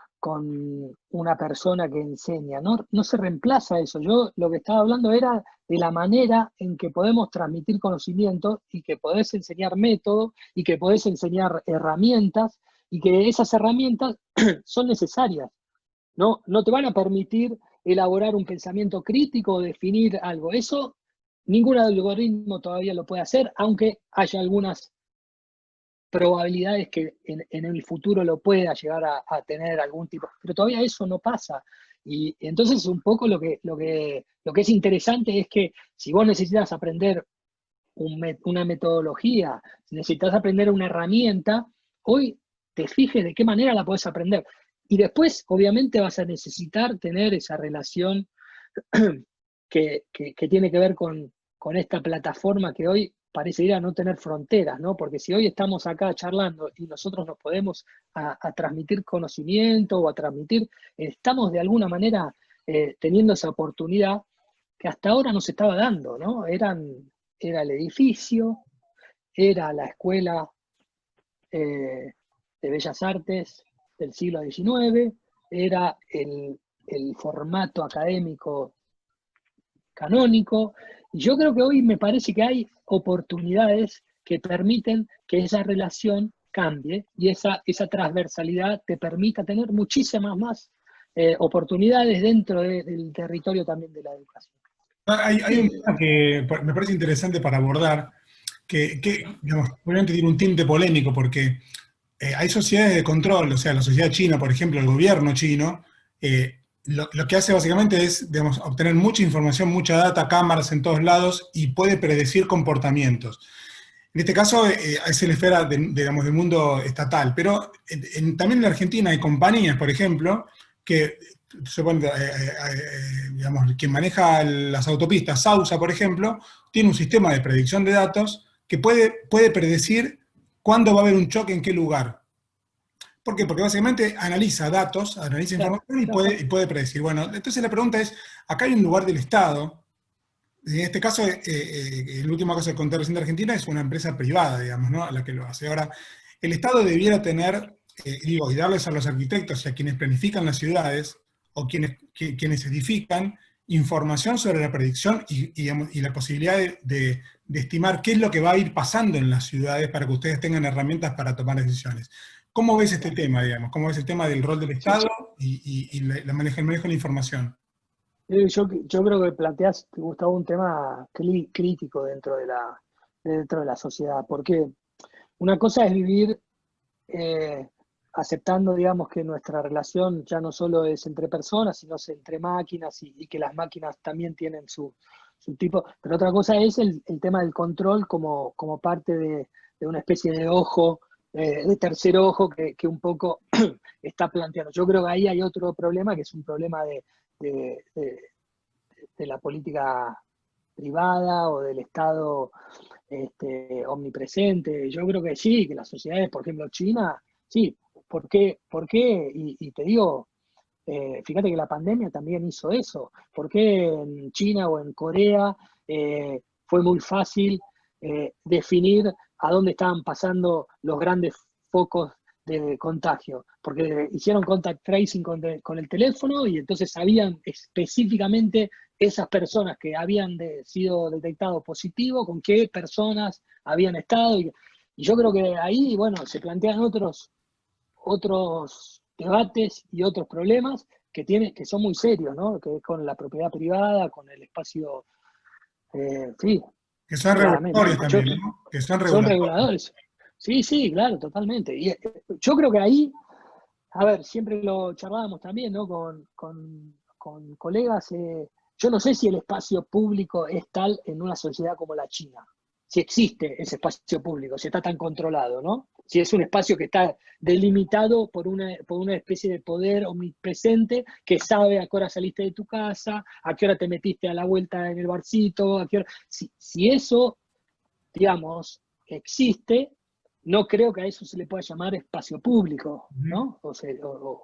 una persona que enseña, no se reemplaza eso. Yo lo que estaba hablando era de la manera en que podemos transmitir conocimiento, y que podés enseñar métodos, y que podés enseñar herramientas, y que esas herramientas son necesarias. No te van a permitir elaborar un pensamiento crítico o definir algo. Eso ningún algoritmo todavía lo puede hacer, aunque haya algunas probabilidades que en el futuro lo pueda llegar a tener algún tipo, pero todavía eso no pasa. Y entonces un poco lo que es interesante es que si vos necesitas aprender una metodología, si necesitas aprender una herramienta, hoy te fijes de qué manera la podés aprender. Y después, obviamente, vas a necesitar tener esa relación que tiene que ver con esta plataforma que hoy parece ir a no tener fronteras, ¿no? Porque si hoy estamos acá charlando y nosotros nos podemos a transmitir conocimiento o a transmitir, estamos de alguna manera teniendo esa oportunidad que hasta ahora no se estaba dando, ¿no? Era el edificio, era la escuela de Bellas Artes del siglo XIX, era el formato académico canónico, y yo creo que hoy me parece que hay oportunidades que permiten que esa relación cambie, y esa transversalidad te permita tener muchísimas más oportunidades dentro del territorio también de la educación. Hay un tema que me parece interesante para abordar, que digamos, obviamente tiene un tinte polémico, porque hay sociedades de control, o sea, la sociedad china, por ejemplo, el gobierno chino, lo que hace básicamente es, digamos, obtener mucha información, mucha data, cámaras en todos lados y puede predecir comportamientos. En este caso es la esfera digamos, del mundo estatal, pero también en la Argentina hay compañías, por ejemplo, que, digamos, quien maneja las autopistas, Sausa, por ejemplo, tiene un sistema de predicción de datos que puede predecir cuándo va a haber un choque en qué lugar. ¿Por qué? Porque básicamente analiza datos, analiza información y puede predecir. Bueno, entonces la pregunta es, acá hay un lugar del Estado. En este caso, el último caso que conté recién de Argentina es una empresa privada, digamos, ¿no? La que lo hace. Ahora, el Estado debiera tener, y darles a los arquitectos y a quienes planifican las ciudades, o quienes edifican, información sobre la predicción y la posibilidad de estimar qué es lo que va a ir pasando en las ciudades para que ustedes tengan herramientas para tomar decisiones. ¿Cómo ves este tema, digamos? ¿Cómo ves el tema del rol del Estado y el manejo de la información? Yo creo que planteas, Gustavo, un tema crítico dentro de la sociedad, porque una cosa es vivir aceptando, digamos, que nuestra relación ya no solo es entre personas, sino es entre máquinas y que las máquinas también tienen su tipo, pero otra cosa es el tema del control como parte de una especie de ojo, de tercer ojo que un poco está planteando. Yo creo que ahí hay otro problema, que es un problema de, de- de la política privada o del Estado omnipresente. Yo creo que sí, que las sociedades, por ejemplo, China, sí. ¿Por qué? Y te digo, fíjate que la pandemia también hizo eso. ¿Por qué en China o en Corea fue muy fácil definir a dónde estaban pasando los grandes focos de contagio? Porque hicieron contact tracing con el teléfono y entonces sabían específicamente esas personas que habían sido detectados positivos, con qué personas habían estado. Y yo creo que ahí, bueno, se plantean otros debates y otros problemas que son muy serios, ¿no? Que es con la propiedad privada, con el espacio, sí, Que son claramente. regulatorios también, ¿no? Que son Son regulatorios. reguladores. Sí, sí, claro, totalmente. Y yo creo que ahí, a ver, siempre lo charlábamos también, ¿no? Con colegas. Yo no sé si el espacio público es tal en una sociedad como la China. Si existe ese espacio público, si está tan controlado, ¿no? Si es un espacio que está delimitado por una especie de poder omnipresente que sabe a qué hora saliste de tu casa, a qué hora te metiste a la vuelta en el barcito, a qué hora. Si eso, digamos, existe, no creo que a eso se le pueda llamar espacio público, ¿no? O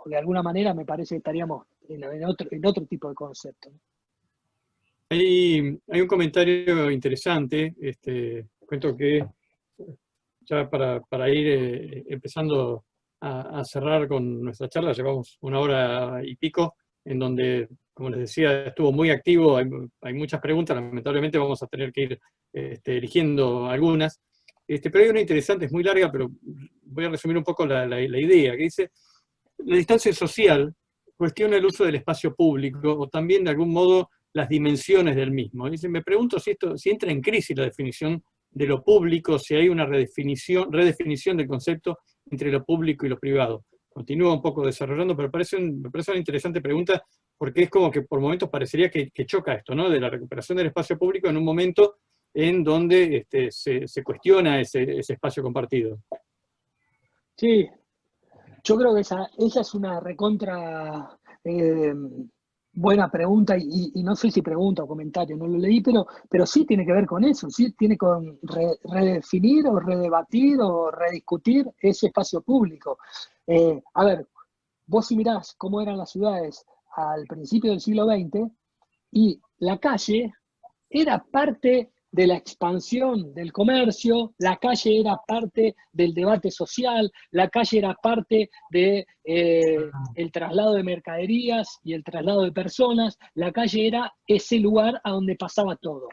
de alguna manera me parece que estaríamos en otro tipo de concepto, ¿no? Hay un comentario interesante, cuento que ya para ir empezando a cerrar con nuestra charla, llevamos 1 hora y pico, en donde, como les decía, estuvo muy activo, hay muchas preguntas, lamentablemente vamos a tener que ir eligiendo algunas, pero hay una interesante, es muy larga, pero voy a resumir un poco la idea, que dice, la distancia social cuestiona el uso del espacio público, o también de algún modo las dimensiones del mismo. Dice, me pregunto si entra en crisis la definición de lo público, si hay una redefinición del concepto entre lo público y lo privado. Continúa un poco desarrollando, pero me parece una interesante pregunta, porque es como que por momentos parecería que choca esto, ¿no? De la recuperación del espacio público en un momento en donde se cuestiona ese espacio compartido. Sí, yo creo que esa es una recontra buena pregunta y no sé si pregunta o comentario, no lo leí, pero sí tiene que ver con eso, sí tiene con redefinir o redebatir o rediscutir ese espacio público. A ver, vos si mirás cómo eran las ciudades al principio del siglo XX y la calle era parte de la expansión del comercio, la calle era parte del debate social, la calle era parte de el traslado de mercaderías y el traslado de personas, la calle era ese lugar a donde pasaba todo.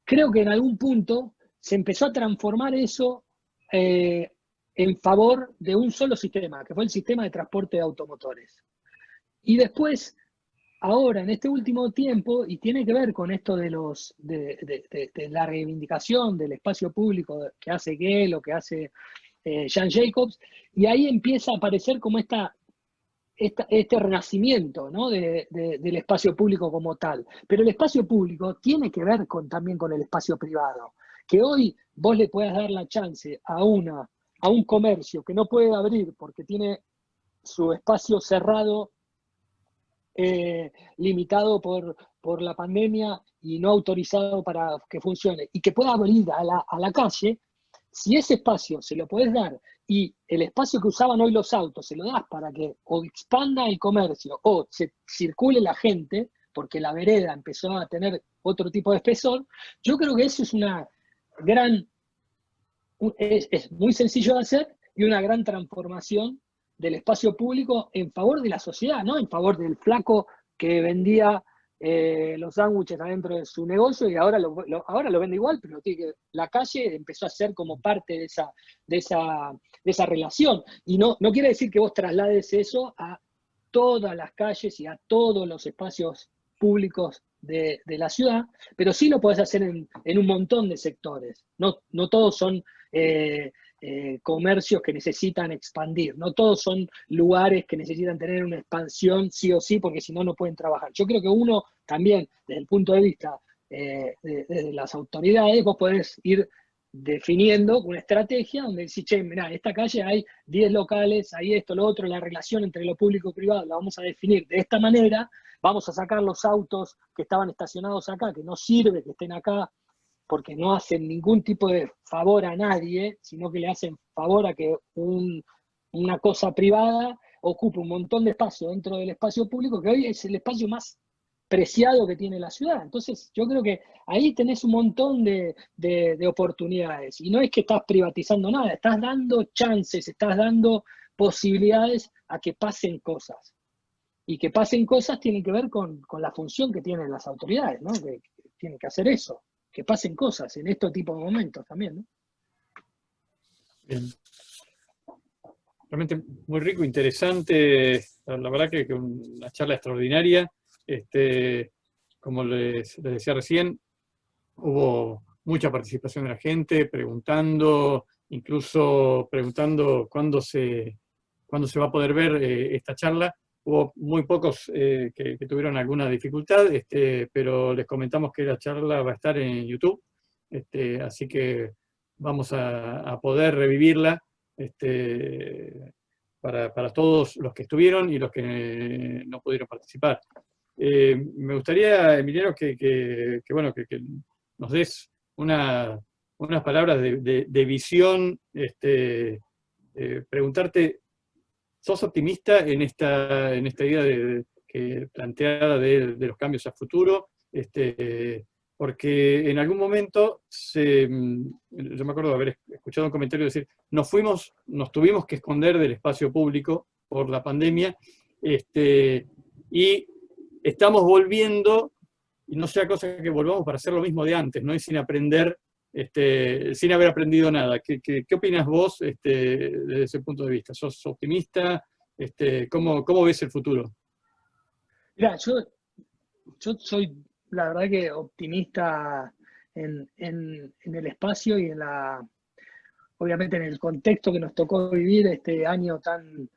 Creo que en algún punto se empezó a transformar eso en favor de un solo sistema, que fue el sistema de transporte de automotores. Y después ahora, en este último tiempo, y tiene que ver con esto de la reivindicación del espacio público que hace Gell o que hace Jan Jacobs, y ahí empieza a aparecer como esta este renacimiento, ¿no? del espacio público como tal. Pero el espacio público tiene que ver también con el espacio privado. Que hoy vos le puedas dar la chance a un comercio que no puede abrir porque tiene su espacio cerrado, limitado por la pandemia y no autorizado para que funcione, y que pueda abrir a la calle, si ese espacio se lo podés dar y el espacio que usaban hoy los autos se lo das para que o expanda el comercio o se circule la gente, porque la vereda empezó a tener otro tipo de espesor, yo creo que eso es es muy sencillo de hacer y una gran transformación del espacio público en favor de la sociedad, no en favor del flaco que vendía los sándwiches adentro de su negocio y ahora lo vende igual, pero la calle empezó a ser como parte de esa relación. Y no quiere decir que vos traslades eso a todas las calles y a todos los espacios públicos de la ciudad, pero sí lo podés hacer en un montón de sectores. No todos son comercios que necesitan expandir, no todos son lugares que necesitan tener una expansión sí o sí, porque si no, no pueden trabajar. Yo creo que uno también, desde el punto de vista de las autoridades, vos podés ir definiendo una estrategia donde decís, che, mirá, en esta calle hay 10 locales, hay esto, lo otro, la relación entre lo público y privado la vamos a definir de esta manera, vamos a sacar los autos que estaban estacionados acá, que no sirve que estén acá, porque no hacen ningún tipo de favor a nadie, sino que le hacen favor a que una cosa privada ocupe un montón de espacio dentro del espacio público, que hoy es el espacio más preciado que tiene la ciudad. Entonces, yo creo que ahí tenés un montón de oportunidades. Y no es que estás privatizando nada, estás dando chances, estás dando posibilidades a que pasen cosas. Y que pasen cosas tienen que ver con la función que tienen las autoridades, ¿no? Que tienen que hacer eso, que pasen cosas en estos tipos de momentos también, ¿no? Bien. Realmente muy rico, interesante. La verdad que una charla extraordinaria. Como les decía recién, hubo mucha participación de la gente, incluso preguntando cuándo se va a poder ver esta charla. Hubo muy pocos que tuvieron alguna dificultad, pero les comentamos que la charla va a estar en YouTube, así que vamos a poder revivirla para todos los que estuvieron y los que no pudieron participar. Me gustaría, Emiliano, que nos des unas palabras de visión, preguntarte, ¿sos optimista en esta idea planteada de los cambios a futuro? Porque en algún momento, yo me acuerdo de haber escuchado un comentario decir, nos tuvimos que esconder del espacio público por la pandemia, y estamos volviendo, y no sea cosa que volvamos para hacer lo mismo de antes, ¿no? Y sin aprender, sin haber aprendido nada. ¿Qué opinas vos desde ese punto de vista? ¿Sos optimista? ¿Cómo ves el futuro? Mirá, yo soy, la verdad, que optimista en el espacio y obviamente en el contexto que nos tocó vivir este año tan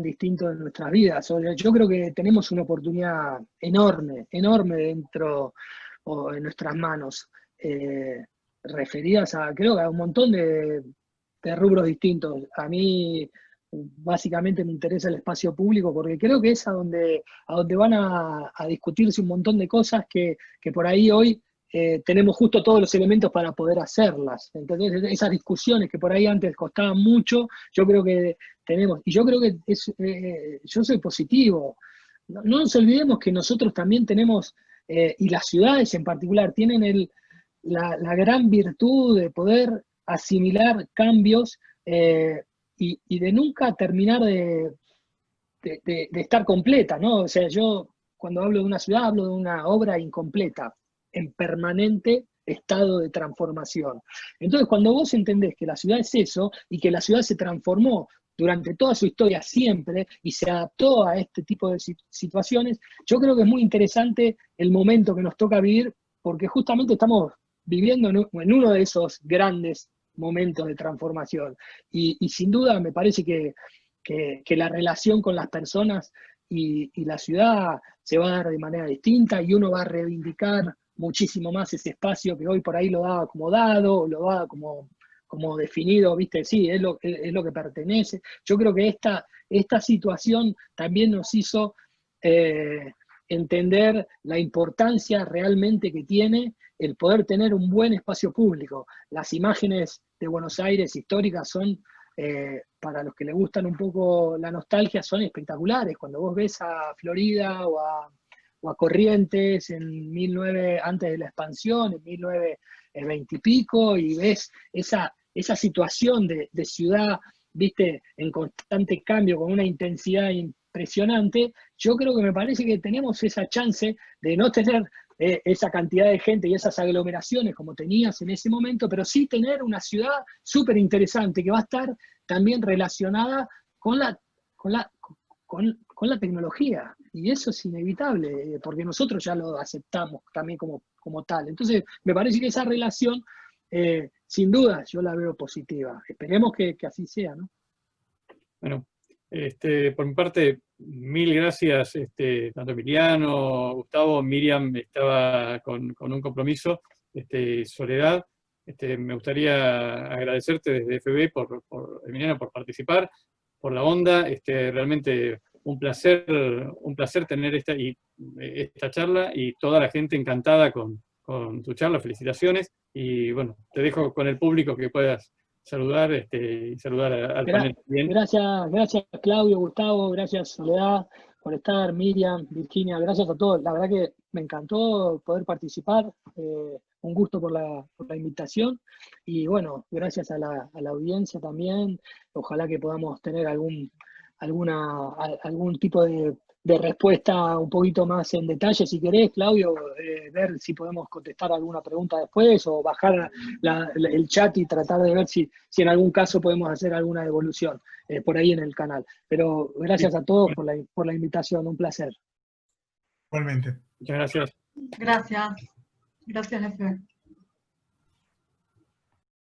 distinto de nuestras vidas. Yo creo que tenemos una oportunidad enorme dentro o en nuestras manos, referidas creo que a un montón de rubros distintos. A mí básicamente me interesa el espacio público porque creo que es a donde van a discutirse un montón de cosas que por ahí hoy tenemos justo todos los elementos para poder hacerlas. Entonces, esas discusiones que por ahí antes costaban mucho, yo creo que tenemos, y yo creo que yo soy positivo. No nos olvidemos que nosotros también tenemos, y las ciudades en particular, tienen la gran virtud de poder asimilar cambios y de nunca terminar de estar completa, ¿no? O sea, yo cuando hablo de una ciudad hablo de una obra incompleta, en permanente estado de transformación. Entonces, cuando vos entendés que la ciudad es eso, y que la ciudad se transformó durante toda su historia siempre, y se adaptó a este tipo de situaciones, yo creo que es muy interesante el momento que nos toca vivir, porque justamente estamos viviendo en uno de esos grandes momentos de transformación. Y sin duda me parece que que la relación con las personas y la ciudad se va a dar de manera distinta y uno va a reivindicar muchísimo más ese espacio que hoy por ahí lo daba como dado, lo daba como definido, ¿viste? Sí, es lo que pertenece. Yo creo que esta situación también nos hizo entender la importancia realmente que tiene el poder tener un buen espacio público. Las imágenes de Buenos Aires históricas son, para los que les gustan un poco la nostalgia, son espectaculares. Cuando vos ves a Florida o a Corrientes antes de la expansión, en 1920 y pico, y ves esa situación de ciudad, viste, en constante cambio, con una intensidad impresionante. Yo creo que me parece que tenemos esa chance de no tener esa cantidad de gente y esas aglomeraciones como tenías en ese momento, pero sí tener una ciudad súper interesante que va a estar también relacionada con la tecnología. Y eso es inevitable, porque nosotros ya lo aceptamos también como tal. Entonces, me parece que esa relación, sin duda, yo la veo positiva. Esperemos que así sea, ¿no? Bueno, por mi parte, mil gracias, tanto Emiliano, Gustavo, Miriam estaba con un compromiso, Soledad. Me gustaría agradecerte desde FB Emiliano, por participar, por la onda, realmente un placer tener esta charla y toda la gente encantada con tu charla, felicitaciones, y bueno, te dejo con el público que puedas saludar y saludar al panel. Bien. Gracias Claudio, Gustavo, gracias Soledad por estar, Miriam, Virginia, gracias a todos. La verdad que me encantó poder participar, un gusto por la invitación, y bueno, gracias a la audiencia también. Ojalá que podamos tener algún tipo de respuesta un poquito más en detalle, si querés, Claudio, ver si podemos contestar alguna pregunta después, o bajar el chat y tratar de ver si en algún caso podemos hacer alguna devolución por ahí en el canal. Pero gracias a todos por la invitación, un placer. Igualmente. Muchas gracias. Gracias. Gracias, F.